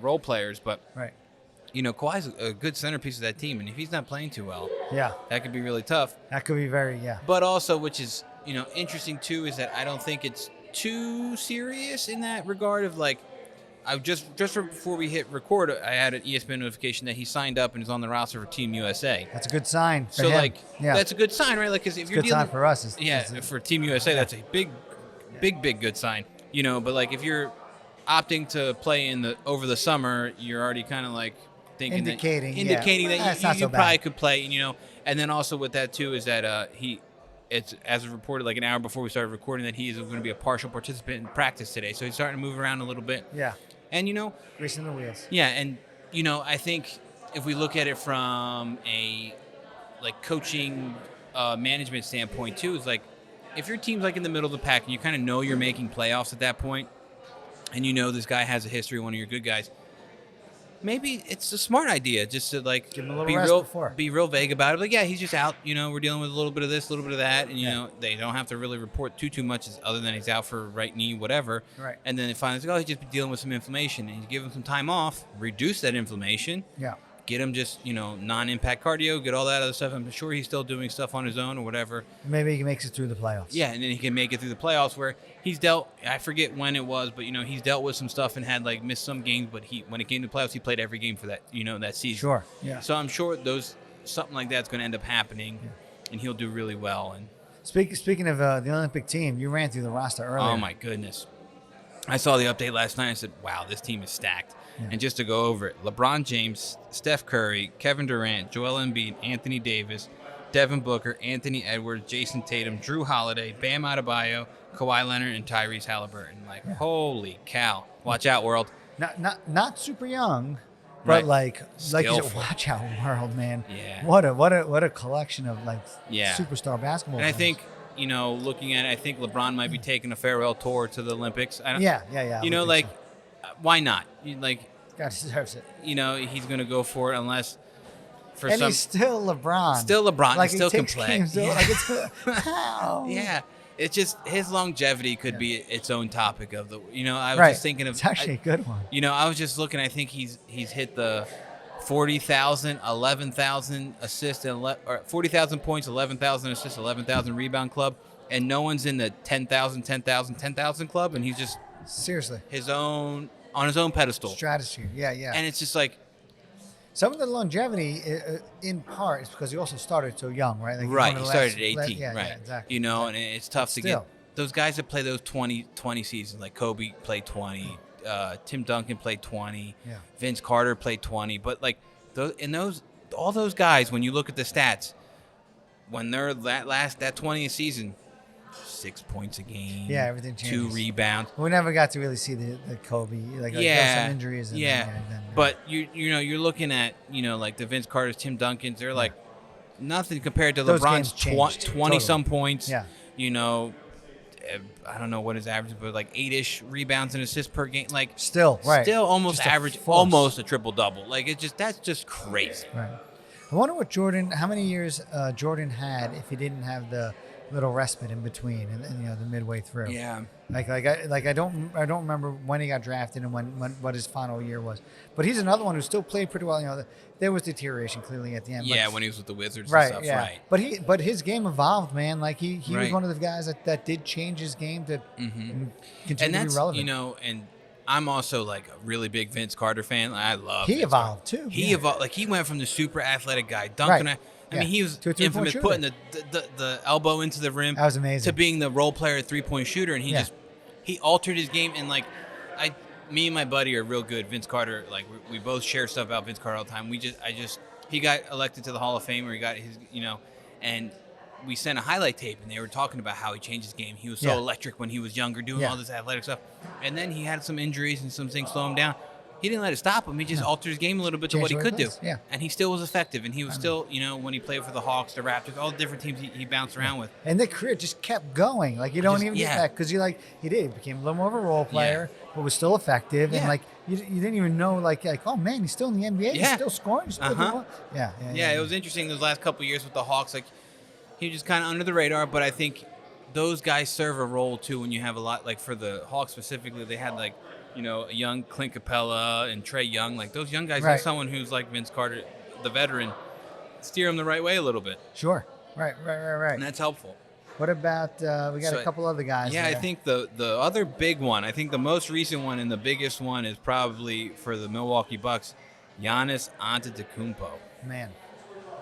role players. But Right. Kawhi's a good centerpiece of that team, and if he's not playing too well, Yeah. that could be really tough. That could be very, But also, which is interesting too, is that I don't think it's too serious in that regard. Of like, I just before we hit record, I had an ESPN notification that he signed up and is on the roster for Team USA. That's a good sign for So him. like, Yeah. that's a good sign, right? Like, because if It's a you're good dealing, sign for us. for Team USA, that's a big good sign. But like, if you're opting to play over the summer, you're already kind of like thinking Indicating that that's you not so probably bad. could play. And then also with that too is that it's as reported like an hour before we started recording that he is going to be a partial participant in practice today. So he's starting to move around a little bit. Yeah. And Greasing the wheels. yeah, and I think if we look at it from a like coaching management standpoint too, is like if your team's like in the middle of the pack and you kind of know you're making playoffs at that point, and this guy has a history, one of your good guys, maybe it's a smart idea just to like Give him a little be rest real before. be real vague about it. Like, yeah, he's just out. We're dealing with a little bit of this, a little bit of that, and they don't have to really report too much other than he's out for right knee, whatever. Right. And then they find he's just be dealing with some inflammation, and you give him some time off, reduce that inflammation. Yeah. Get him just non-impact cardio, get all that other stuff. I'm sure he's still doing stuff on his own or whatever. Maybe he makes it through the playoffs. Yeah, and then he can make it through the playoffs where he's dealt. I forget when it was, but he's dealt with some stuff and had like missed some games. But when it came to playoffs, he played every game for that that season. Sure. Yeah. So I'm sure something like that's going to end up happening, and he'll do really well. And Speaking of the Olympic team, you ran through the roster earlier. oh my goodness, I saw the update last night. I said, wow, this team is stacked. Yeah. And just to go over it, LeBron James, Steph Curry, Kevin Durant, Joel Embiid, Anthony Davis, Devin Booker, Anthony Edwards, Jason Tatum, Drew Holiday, Bam Adebayo, Kawhi Leonard, and Tyrese Halliburton. Like, holy cow. Watch out, world. Not super young, but Right. like you said, Skillful. watch out, world, man. Yeah. What a collection of like Yeah. superstar basketball. And I players. think, looking at it, I think LeBron might be taking a farewell tour to the Olympics. I don't, Yeah. I would think like, so. why not? God deserves it. He's going to go for it unless for And some. he's still LeBron. Still LeBron. Like He still can takes play. games, Yeah. like it's how? Yeah. It's just his longevity could be its own topic of the. I was Right. just thinking of. It's actually a good one. I was just looking. I think he's hit the 40,000, 11,000 assists, or 40,000 points, 11,000 assists, 11,000 rebound club, and no one's in the 10,000, 10,000, 10,000 club, and he's just Seriously. on his own pedestal. Strategy. Yeah. And it's just like, Some of the longevity, in part, is because he also started so young, right? Like right, one of he the started last- at 18, yeah, right? Yeah, exactly. And it's tough to get Still. those guys that play those 20 seasons. Like Kobe played 20, Tim Duncan played 20, Yeah. Vince Carter played 20. But like all those guys, when you look at the stats, when they're that 20th season, 6 points a game, Yeah, everything 2 changes. rebounds. We never got to really see the Kobe. Like there were some injuries. And yeah. then, But you're looking at like the Vince Carters, Tim Duncans. They're like nothing compared to Those LeBron's games changed, 20 some totally. points. Yeah. I don't know what his average, but like 8-ish rebounds and assists per game. Like Still, right. still almost Just a average, force. almost a triple double. Like that's just crazy. Right. I wonder how many years Jordan had if he didn't have the little respite in between and the midway through. Yeah. I don't remember when he got drafted and when what his final year was. But he's another one who still played pretty well. There was deterioration clearly at the end. Yeah, when he was with the Wizards right, and stuff. Yeah. Right. But his game evolved, man. Like he right. was one of the guys that did change his game to continue to be relevant. And I'm also like a really big Vince Carter fan. I love He Vince evolved Carter. too. He evolved. Like he went from the super athletic guy dunking. Right. I mean, he was infamous putting the elbow into the rim. That was amazing. To being the role player 3-point shooter, and he altered his game. And like, me and my buddy are real good. Vince Carter, like we both share stuff about Vince Carter all the time. He got elected to the Hall of Fame, or he got his, and we sent a highlight tape, and they were talking about how he changed his game. He was so electric when he was younger, doing all this athletic stuff, and then he had some injuries and some things slow him down. He didn't let it stop him. He just altered his game a little bit to what he could do. Yeah. And he still was effective. And he was still, when he played for the Hawks, the Raptors, all the different teams he bounced around with. And their career just kept going. Like, you don't even get that because he became a little more of a role player, but was still effective. And, like, you didn't even know, like, oh, man, he's still in the NBA. He's still scoring. He's still doing Yeah, it was interesting those last couple of years with the Hawks. Like, he was just kind of under the radar. But I think those guys serve a role, too, when you have a lot. Like, for the Hawks specifically, they had, like, a young Clint Capella and Trae Young, like those young guys, need someone who's like Vince Carter, the veteran, steer them the right way a little bit. Sure. Right. And that's helpful. What about, we got a couple other guys. Yeah, there. I think the other big one, I think the most recent one and the biggest one is probably for the Milwaukee Bucks, Giannis Antetokounmpo. Man.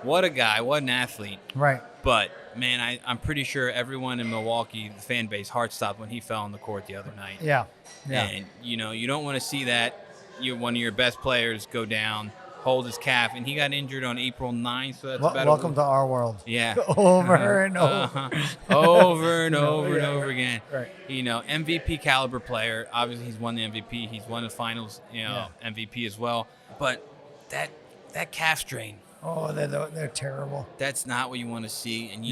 What a guy, what an athlete. Right. But, man, I'm pretty sure everyone in Milwaukee, the fan base, heart stopped when he fell on the court the other night. Yeah. And, you don't want to see that. One of your best players go down, hold his calf, and he got injured on April 9th. So that's welcome to our world. Yeah. Over and over. Over and over and over again. Right. MVP caliber player. Obviously, he's won the MVP. He's won the finals, MVP as well. But that calf strain. Oh, they're terrible. That's not what you want to see. And,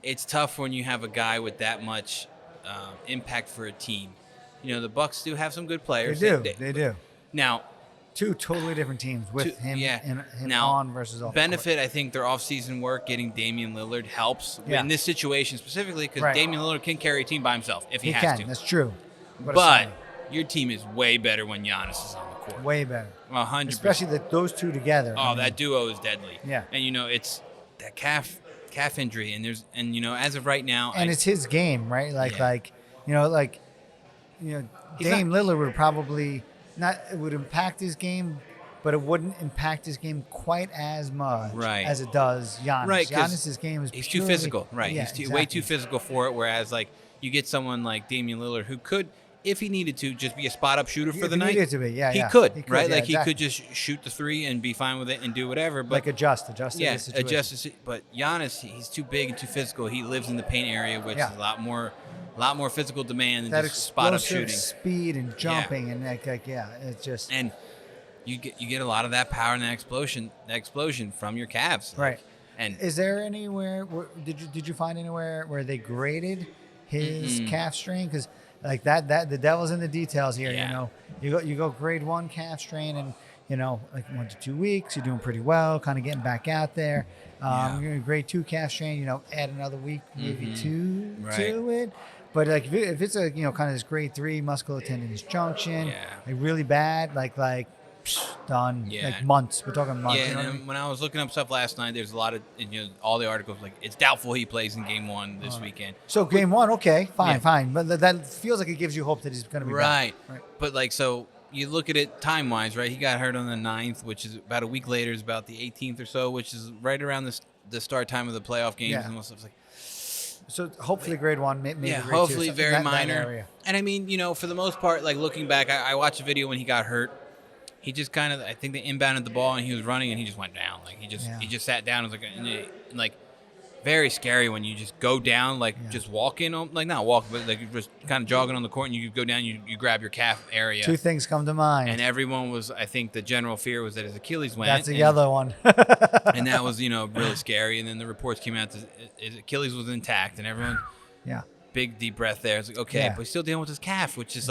it's tough when you have a guy with that much impact for a team. The Bucks do have some good players. They do. Now, two totally different teams with him now, on versus off. Benefit, I think, their offseason work, getting Damian Lillard helps in this situation specifically because Damian Lillard can carry a team by himself if he has to. That's true. But your team is way better when Giannis is on the court. Way better. 100%. Especially those two together. Oh, that duo is deadly. Yeah. And, it's that calf injury, and as of right now, and it's his game, right? Dame Lillard would probably it would impact his game, but it wouldn't impact his game quite as much as it does Giannis. Right, Giannis's game is he's too physical, right? Yeah, he's way too physical for it. Whereas you get someone like Damian Lillard who could, if he needed to, just be a spot up shooter for the night. He could, he could, right? He could just shoot the three and be fine with it and do whatever. But adjust the situation. Adjust. But Giannis, he's too big and too physical. He lives in the paint area, which is a lot more physical demand than just spot up shooting. Speed and jumping and it's just and you get a lot of that power and that explosion from your calves. Right. And is there anywhere did you find anywhere where they graded his calf strain? Because the devil's in the details here. Yeah. You go grade 1 calf strain and 1 to 2 weeks, you're doing pretty well, kind of getting back out there. You're going to grade 2 calf strain, add another week, maybe 2 to it. But if it's a kind of this grade 3 musculotendinous junction, really bad, done, months. We're talking months. Yeah, and when I was looking up stuff last night, there's a lot of all the articles it's doubtful he plays in game 1 this weekend. So game 1, okay, fine, but that feels like it gives you hope that he's going to be right. But so you look at it time wise, right? He got hurt on the 9th, which is about a week later. Is about the 18th or so, which is right around the start time of the playoff games and all stuff. So hopefully grade 1, maybe grade 2. Hopefully very minor. Area. And I mean, for the most part, looking back, I watched a video when he got hurt. He just kind of, I think they inbounded the ball and he was running and he just went down. He just sat down. It was very scary when you just go down, just walking, not walking, but just kind of jogging on the court and you go down, you grab your calf area. 2 things come to mind. And everyone was, I think the general fear was that his Achilles went. That's the other one. And that was, really scary. And then the reports came out that his Achilles was intact and everyone, big deep breath there. It's okay, but he's still dealing with his calf, which is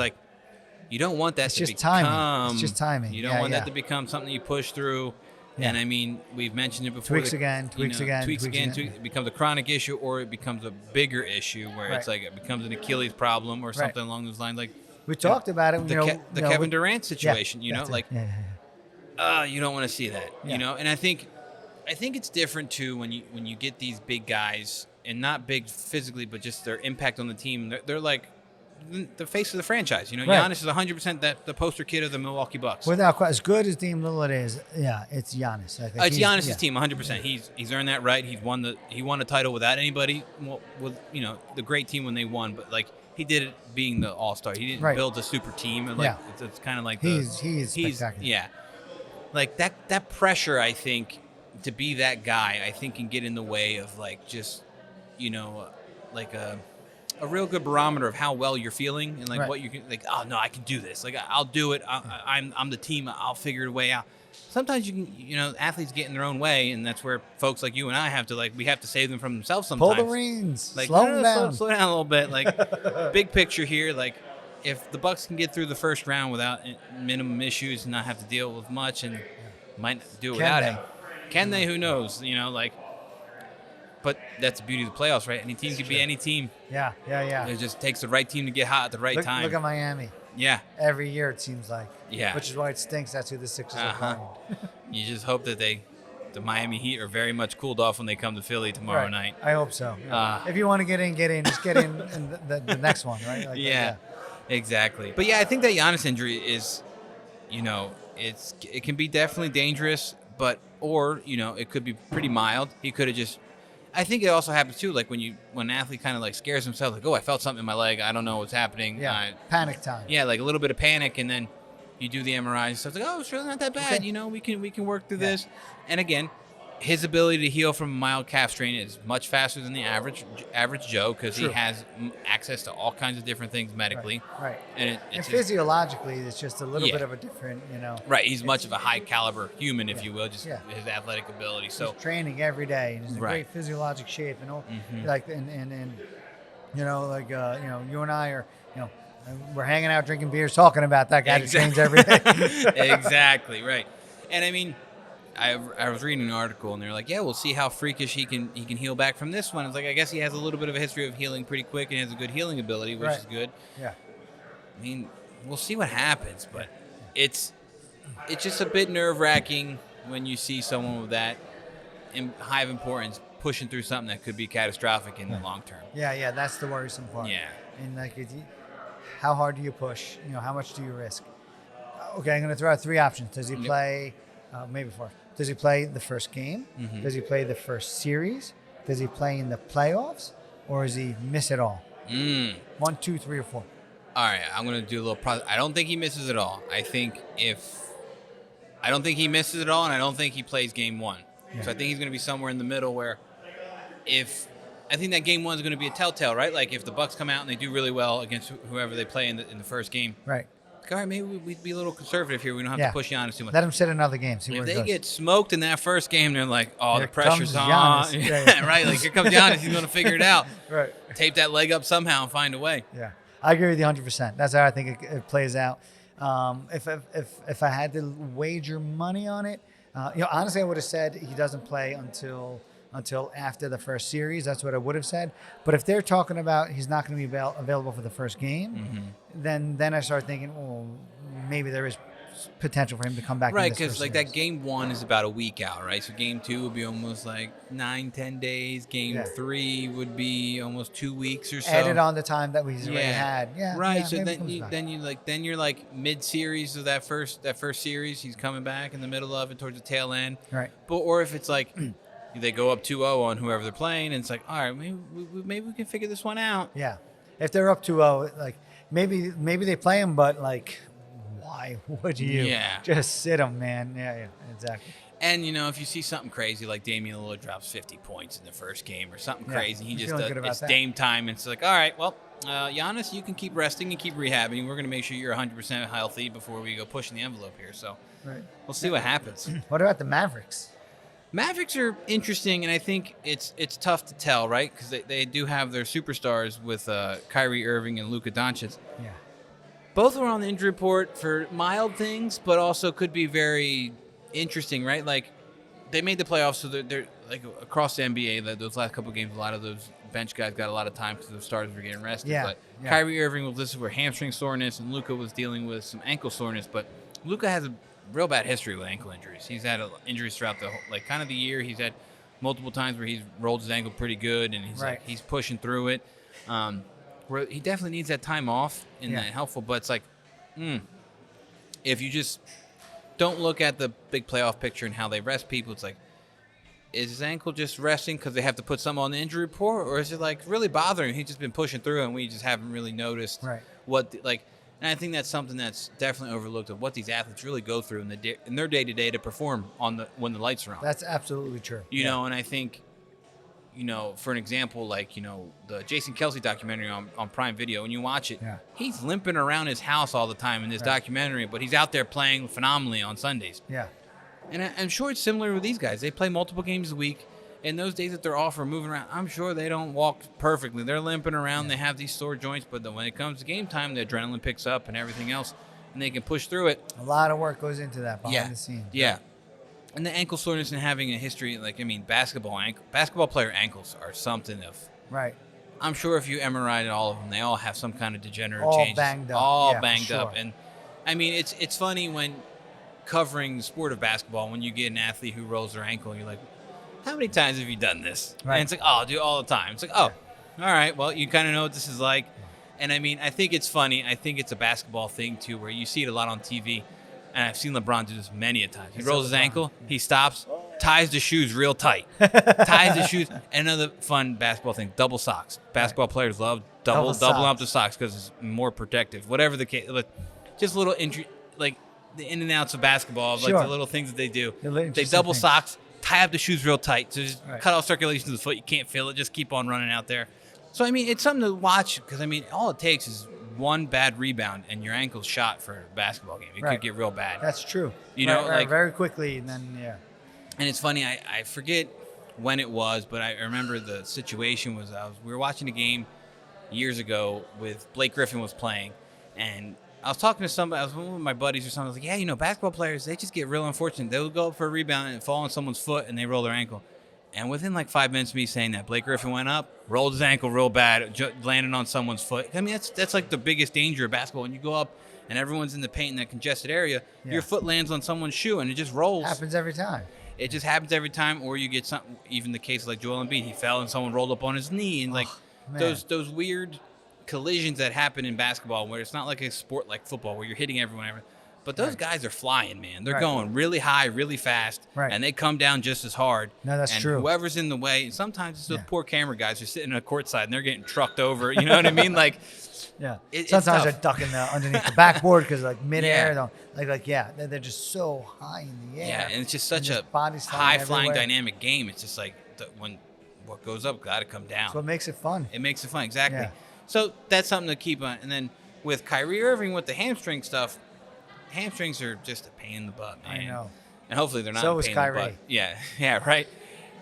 you don't want that to become. It's just timing. You don't want that to become something you push through. Yeah. And I mean, we've mentioned it before. Tweaks again. It becomes a chronic issue, or it becomes a bigger issue where it's like it becomes an Achilles problem or something along those lines. Like we talked about it. The Kevin Durant situation. You don't want to see that. Yeah. You know, and I think it's different too when you get these big guys, and not big physically, but just their impact on the team. They're like the face of the franchise. You know, Giannis is 100% the poster kid of the Milwaukee Bucks. Without question, as good as Dame Lillard is, it's Giannis. I think it's Giannis' team, 100%. He's earned that right. He won a title without anybody. With the great team when they won, but like he did it being the All-Star. He didn't build a super team. And like it's kind of like he's spectacular. Yeah, like that pressure. I think to be that guy, I think can get in the way of like just like a real good barometer of how well you're feeling and like what you can, like, oh no, I can do this, like I'll do it, I'm the team, I'll figure a way out. Sometimes you can, athletes get in their own way, and that's where folks like you and I have to save them from themselves sometimes. Pull the reins, like slow them down. Slow down a little bit. Like big picture here, like if the Bucks can get through the first round without minimum issues and not have to deal with much, and might do it without him. Can they? Who knows? But that's the beauty of the playoffs, right? Any team can be any team. Yeah. It just takes the right team to get hot at the right time. Look at Miami. Yeah. Every year it seems like. Yeah. Which is why it stinks. That's who the Sixers are playing. You just hope that the Miami Heat are very much cooled off when they come to Philly tomorrow night. I hope so. Yeah. If you want to get in. Just get in the next one, right? Like exactly. But yeah, I think that Giannis injury is, it can be definitely dangerous, or it could be pretty mild. He could have just. I think it also happens too, like when an athlete kind of like scares himself, like, oh, I felt something in my leg, I don't know what's happening. Yeah, panic time. Yeah, like a little bit of panic, and then you do the MRI, so it's like, oh, it's really not that bad. Okay. We can work through this. And again, his ability to heal from a mild calf strain is much faster than the average Joe, because he has access to all kinds of different things medically. Right. And physiologically, it's just a little bit of a different, Right. He's much of a high caliber human, if you will, just his athletic ability. So he's training every day, and he's in great physiologic shape, and all, like you and I are, we're hanging out drinking beers, talking about that guy that trains every day. Exactly right. And I mean, I was reading an article, and they're like, yeah, we'll see how freakish he can heal back from this one. It's like, I guess he has a little bit of a history of healing pretty quick and has a good healing ability, which is good. Yeah. I mean, we'll see what happens, but it's just a bit nerve-wracking when you see someone with that high of importance pushing through something that could be catastrophic in the long term. Yeah, that's the worrisome part. Yeah. And like, how hard do you push? How much do you risk? Okay, I'm going to throw out three options. Does he play? Maybe four. Does he play the first game? Mm-hmm. Does he play the first series? Does he play in the playoffs? Or does he miss it all? 1, 2, 3, or 4. All right, I'm going to do a little process. I don't think he misses it all. I don't think he misses it all, and I don't think he plays game 1. Yeah. So I think he's going to be somewhere in the middle where I think that game 1 is going to be a telltale, right? Like if the Bucks come out and they do really well against whoever they play in the first game. Right. All right, maybe we'd be a little conservative here. We don't have to push Giannis too much. Let him sit another game. See if where they it goes. Get smoked in that first game, they're like, oh, here the pressure's on. Right, like here comes Giannis. He's going to figure it out. Right. Tape that leg up somehow and find a way. Yeah, I agree with you 100%. That's how I think it plays out. If I had to wager money on it, honestly, I would have said he doesn't play until after the first series. That's what I would have said. But if they're talking about he's not going to be available for the first game, then I start thinking, well, maybe there is potential for him to come back. Right, because like that game 1 is about a week out, right? So game 2 would be almost like 9-10 days. Game 3 would be almost 2 weeks or so. Added on the time that we've already had. Yeah. Right. Yeah, so then you're like mid-series of that first series. He's coming back in the middle of it towards the tail end. Right. Or if it's like they go up 2-0 on whoever they're playing, and it's like, all right, maybe we can figure this one out. Yeah. If they're up 2-0, like maybe they play him, but like, why would you just sit him, man? Yeah, exactly. And, if you see something crazy like Damian Lillard drops 50 points in the first game or something crazy, he just does, it's Dame time. And it's like, all right, well, Giannis, you can keep resting and keep rehabbing. We're going to make sure you're 100% healthy before we go pushing the envelope here. So we'll see what happens. What about the Mavericks? Mavericks are interesting, and I think it's tough to tell, right? Because they do have their superstars with Kyrie Irving and Luka Doncic. Yeah. Both are on the injury report for mild things, but also could be very interesting, right? Like they made the playoffs, so they're like across the NBA. Those last couple of games, a lot of those bench guys got a lot of time because the starters were getting rested. Yeah, But yeah. Kyrie Irving was listed for hamstring soreness, and Luka was dealing with some ankle soreness. But Luka has a real bad history with ankle injuries. He's had injuries throughout the kind of the year. He's had multiple times where he's rolled his ankle pretty good, and he's pushing through it. Where he definitely needs that time off and that helpful. But it's like, if you just don't look at the big playoff picture and how they rest people, it's like, is his ankle just resting because they have to put something on the injury report, or is it like really bothering him? He's just been pushing through, and we just haven't really noticed what And I think that's something that's definitely overlooked of what these athletes really go through in their day to day to perform when the lights are on. That's absolutely true. You know, and I think, for an example, like the Jason Kelce documentary on Prime Video, when you watch it, he's limping around his house all the time in this documentary, but he's out there playing phenomenally on Sundays. Yeah. And I'm sure it's similar with these guys. They play multiple games a week. And those days that they're off or moving around, I'm sure they don't walk perfectly. They're limping around. They have these sore joints. But then when it comes to game time, the adrenaline picks up and everything else, and they can push through it. A lot of work goes into that behind the scenes. Yeah. And the ankle soreness and having a history, basketball player ankles are something of. Right. I'm sure if you MRI'd all of them, they all have some kind of degenerative all changes. Banged up. All yeah, banged up. And, it's funny when covering the sport of basketball, when you get an athlete who rolls their ankle, you're like, how many times have you done this? Right. And it's like, I do it all the time. It's like, all right, well, you kind of know what this is like. And I think it's funny. I think it's a basketball thing too, where you see it a lot on TV. And I've seen LeBron do this many a time. He rolls his ankle, he stops, ties the shoes real tight. Ties the shoes. And another fun basketball thing, double socks. Basketball players love double up the socks because it's more protective. Whatever the case, but just little injury, like the in and outs of basketball, like the little things that they do. They double socks, tie up the shoes real tight, so just cut off circulation to the foot. You can't feel it. Just keep on running out there. So, it's something to watch because, all it takes is one bad rebound and your ankle's shot for a basketball game. It could get real bad. That's true. Very quickly, and then, And it's funny, I forget when it was, but I remember the situation was we were watching a game years ago with Blake Griffin was playing, and I was talking to somebody, I was with one of my buddies or something. I was like, yeah, basketball players, they just get real unfortunate. They'll go up for a rebound and fall on someone's foot and they roll their ankle. And within like 5 minutes of me saying that, Blake Griffin went up, rolled his ankle real bad, landed on someone's foot. That's like the biggest danger of basketball. When you go up and everyone's in the paint in that congested area, your foot lands on someone's shoe and it just rolls. Happens every time. It just happens every time. Or you get something, even the case like Joel Embiid, he fell and someone rolled up on his knee. And those weird collisions that happen in basketball where it's not like a sport like football where you're hitting everyone. But those guys are flying, man. They're going really high, really fast, and they come down just as hard. No, that's true. And whoever's in the way, and sometimes it's those poor camera guys who are sitting on the court side and they're getting trucked over. You know what I mean? Like, sometimes they're ducking underneath the backboard because midair, they're just so high in the air. Yeah, and it's just such a high-flying, dynamic game. It's just like when what goes up got to come down. That's what makes it fun. It makes it fun, exactly. Yeah. So that's something to keep on. And then with Kyrie Irving with the hamstring stuff. Hamstrings are just a pain in the butt, man. I know. And hopefully they're not so a was pain Kyrie. in the butt. Yeah, right.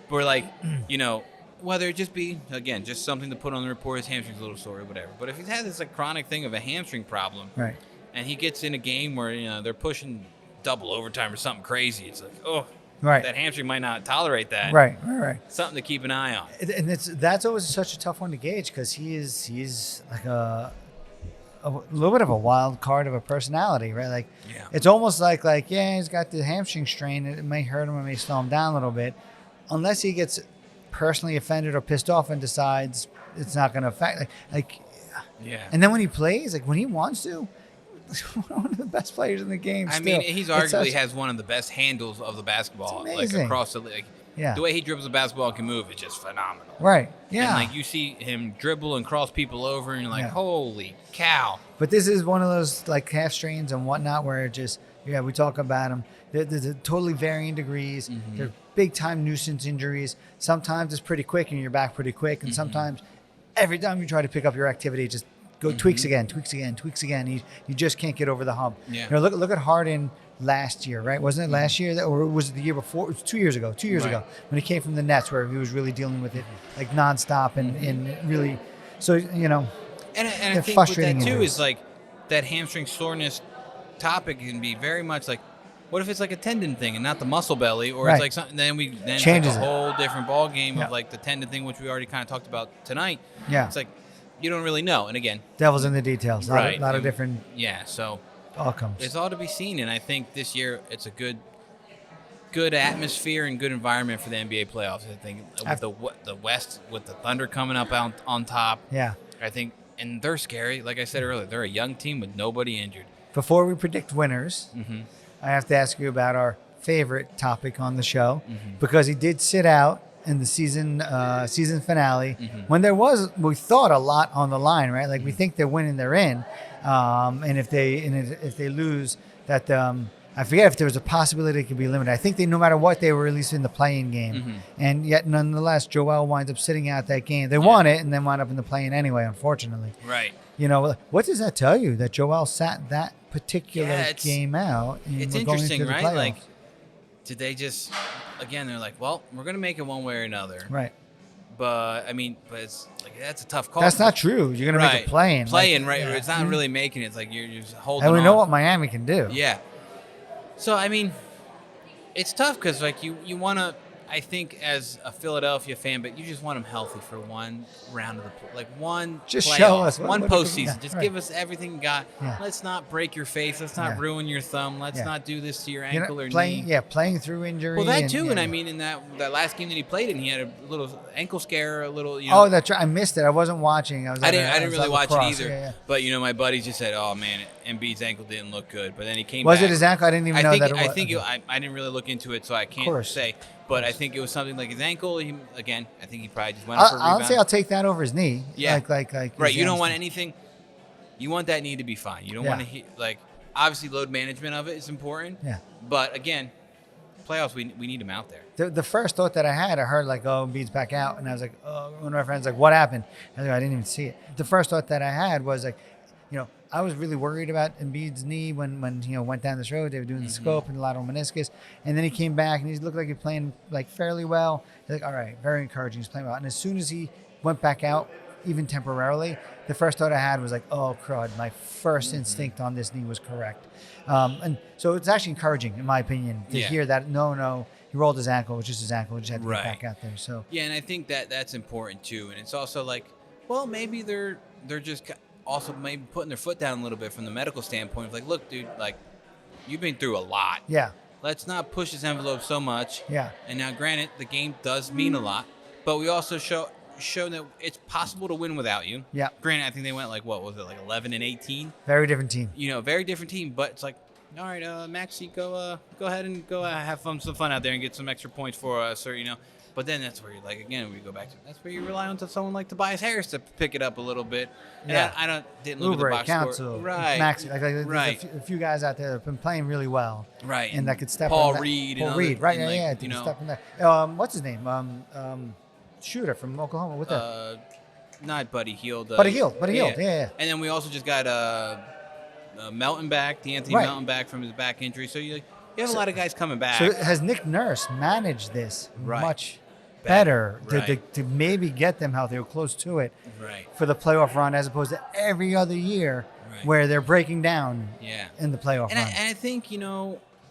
But we're like, whether it just be, again, just something to put on the report, his hamstring's a little sore or whatever. But if he's had this chronic thing of a hamstring problem, and he gets in a game where, they're pushing double overtime or something crazy, it's like, that hamstring might not tolerate that. Right. Something to keep an eye on. And that's always such a tough one to gauge because he's like a little bit of a wild card of a personality, right? It's almost like he's got the hamstring strain. It may hurt him, it may slow him down a little bit, unless he gets personally offended or pissed off and decides it's not going to affect. And then when he plays, when he wants to, one of the best players in the game. He's arguably has one of the best handles of the basketball, across the league. Yeah. The way he dribbles the basketball and can move is just phenomenal. Right. Yeah. And you see him dribble and cross people over, and you're like, holy cow. But this is one of those calf strains and whatnot where it just, we talk about them. They're totally varying degrees. Mm-hmm. They're big time nuisance injuries. Sometimes it's pretty quick and you're back pretty quick. And sometimes every time you try to pick up your activity, it just go tweaks again. You just can't get over the hump. Yeah. Look at Harden last year, right? Wasn't it last year or was it the year before? It was 2 years ago. 2 years ago when he came from the Nets, where he was really dealing with it nonstop and really. So and I think with that too is that hamstring soreness topic can be very much What if it's like a tendon thing and not the muscle belly, or Right. it's like something? Then it's Changes like a it. whole different ball game Yeah. of like the tendon thing, which we already kind of talked about tonight. Yeah. It's like you don't really know. And again, Devil's in the details. right? A lot of different Yeah. So outcomes. it's all to be seen, and I think this year it's a good atmosphere and good environment for the NBA playoffs. I think with the West, with the Thunder coming up on top. Yeah. I think, and they're scary. Like I said earlier, they're a young team with nobody injured. Before we predict winners, I have to ask you about our favorite topic on the show, because he did sit out in the season finale when there was, we thought, a lot on the line, right? Like we think they're winning, they're in, and if they lose, that I forget if there was a possibility it could be eliminated. I think no matter what, they were at least in the play-in game, and yet nonetheless, Joel winds up sitting out that game. They won it and then wound up in the play-in anyway, unfortunately. Right. What does that tell you, that Joel sat that particular game out? And It's we're going interesting, into the right? playoffs? Like, did they just, again, they're like, well, we're going to make it one way or another. Right. But, but it's like, that's a tough call. That's not true. You're going to make it play-in. Play-in, like, right? Yeah. It's not really making it. It's like you're just holding And we on. know what Miami can do. Yeah. So, it's tough because, like, you want to, I think, as a Philadelphia fan, but you just want them healthy for one round of one Just playoff, show us one what postseason. yeah, Just right. give us everything you got. Yeah. Let's not break your face. Let's not Yeah. ruin your thumb. Let's Yeah. not do this to your You're ankle not or playing, knee. yeah, playing through injury. Well, that too, yeah. and in that last game that he played in, he had a little ankle scare, a little. Oh, that's right. I missed it. I wasn't watching. I didn't really watch it either. Yeah, yeah. But my buddies just said, "Oh man, Embiid's ankle didn't look good." But then he came. Was back. it his ankle? I didn't even know that it was. I think I didn't really look into it, so I can't say. But I think it was something like his ankle. I think he probably just went up for a rebound. Honestly, I'll take that over his knee. Yeah. Like. Right. You don't want anything. You want that knee to be fine. You don't Yeah. want to obviously load management of it is important. Yeah. But again, playoffs we need him out there. The first thought that I heard like, oh, Embiid's back out, and I was like, oh, one of my friends like, what happened? I was like, I didn't even see it. The first thought that I had was like, I was really worried about Embiid's knee when went down this road. They were doing the scope and the lateral meniscus, and then he came back and he looked like he was playing like fairly well. Like, all right, very encouraging. He's playing well. And as soon as he went back out, even temporarily, the first thought I had was like, oh crud, my first instinct on this knee was correct. And so it's actually encouraging, in my opinion, to hear that no, he rolled his ankle, which is his ankle, he just had to get back out there. So yeah, and I think that's important too. And it's also like, well, maybe they're just also maybe putting their foot down a little bit from the medical standpoint. Like, look, dude, like you've been through a lot. Yeah. Let's not push this envelope so much. Yeah. And now, granted, the game does mean a lot, but we also show that it's possible to win without you. Yeah. Granted, I think they went like 11 and 18. Very different team. Very different team. But it's like, all right, Maxie, go ahead and go have some fun out there and get some extra points for us, or But then that's where we go back to that's where you rely on someone like Tobias Harris to pick it up a little bit. And yeah. I didn't look at the box Council, score. Right. Maxie, there's right. a few guys out there that have been playing really well. Right. And that could step Paul in that. Reed. Paul Reed, right? Yeah. Step in there. What's his name? Shooter from Oklahoma. What the? Not Buddy Hield. Buddy Hield. Yeah. And then we also just got Melton back, D'Anthony Melton back from his back injury. So you have a lot of guys coming back. So has Nick Nurse managed this much better to maybe get them healthy or close to it for the playoff run, as opposed to every other year where they're breaking down in the playoff run? And I think,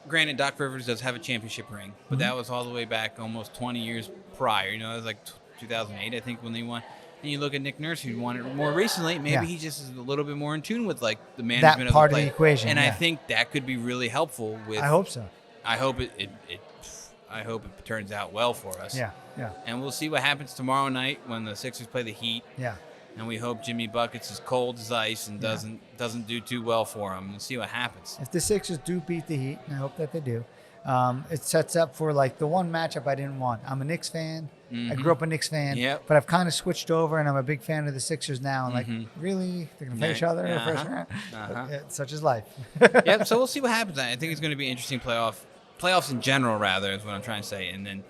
granted, Doc Rivers does have a championship ring, but that was all the way back almost 20 years prior. It was like 2008, I think, when they won. And you look at Nick Nurse, who won it more recently. Maybe he just is a little bit more in tune with like the management that part of the equation. And I think that could be really helpful. With I hope so. I hope it turns out well for us. Yeah. And we'll see what happens tomorrow night when the Sixers play the Heat. Yeah. And we hope Jimmy Buckets is cold as ice and doesn't do too well for him. We'll see what happens. If the Sixers do beat the Heat, and I hope that they do, it sets up for like the one matchup I didn't want. I'm a Knicks fan. I grew up a Knicks fan, but I've kind of switched over, and I'm a big fan of the Sixers now. And like, really, they're gonna play each other in the first round? Such is life. Yep. So we'll see what happens. I think it's going to be an interesting playoffs in general, rather, is what I'm trying to say. And then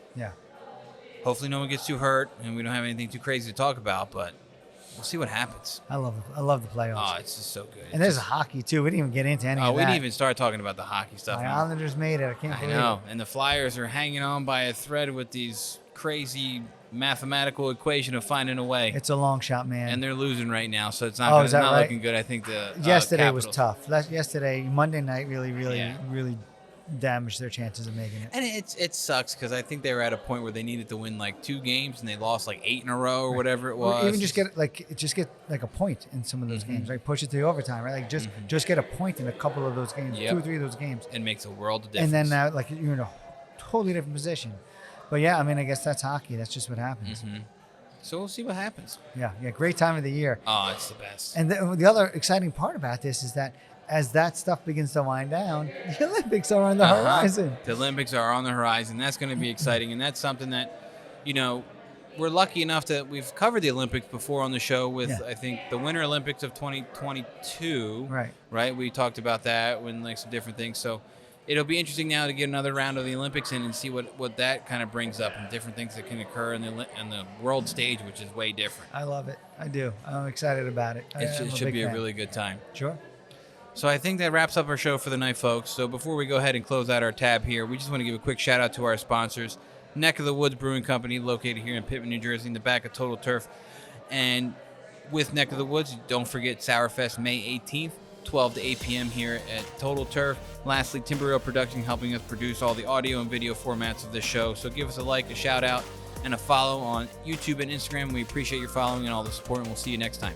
hopefully no one gets too hurt, and we don't have anything too crazy to talk about. But we'll see what happens. I love the playoffs. Oh, it's just so good. And there's hockey too. We didn't even get into any of that. We didn't even start talking about the hockey stuff. My Islanders made it. I can't believe it. I know. And the Flyers are hanging on by a thread with these crazy mathematical equation of finding a way. It's a long shot, man. And they're losing right now, so it's not right? looking good. I think the yesterday Capitals. was tough. Yesterday, Monday night, really damage their chances of making it. And it sucks because I think they were at a point where they needed to win like 2 games and they lost like 8 in a row or whatever it was. Or even just get like a point in some of those games, right? Push it to the overtime, right? Like just get a point in a couple of those games, 2 or 3 of those games. It makes a world of difference. And then now, like, you're in a totally different position. But yeah, I mean, I guess that's hockey. That's just what happens. So we'll see what happens. Yeah, great time of the year. Oh, it's the best. And the other exciting part about this is that as that stuff begins to wind down, the Olympics are on the horizon. The Olympics are on the horizon. That's going to be exciting. And that's something that, we're lucky enough that we've covered the Olympics before on the show with, I think, the Winter Olympics of 2022. Right? We talked about that when, like, some different things. So it'll be interesting now to get another round of the Olympics in and see what that kind of brings up and different things that can occur in the world stage, which is way different. I love it. I do. I'm excited about it. It should be a really good time. Sure. So I think that wraps up our show for the night, folks. So before we go ahead and close out our tab here, we just want to give a quick shout out to our sponsors, Neck of the Woods Brewing Company, located here in Pittman, New Jersey, in the back of Total Turf. And with Neck of the Woods, don't forget Sourfest May 18th, 12 to 8 p.m. here at Total Turf. Lastly, Timber Production helping us produce all the audio and video formats of this show. So give us a like, a shout out, and a follow on YouTube and Instagram. We appreciate your following and all the support, and we'll see you next time.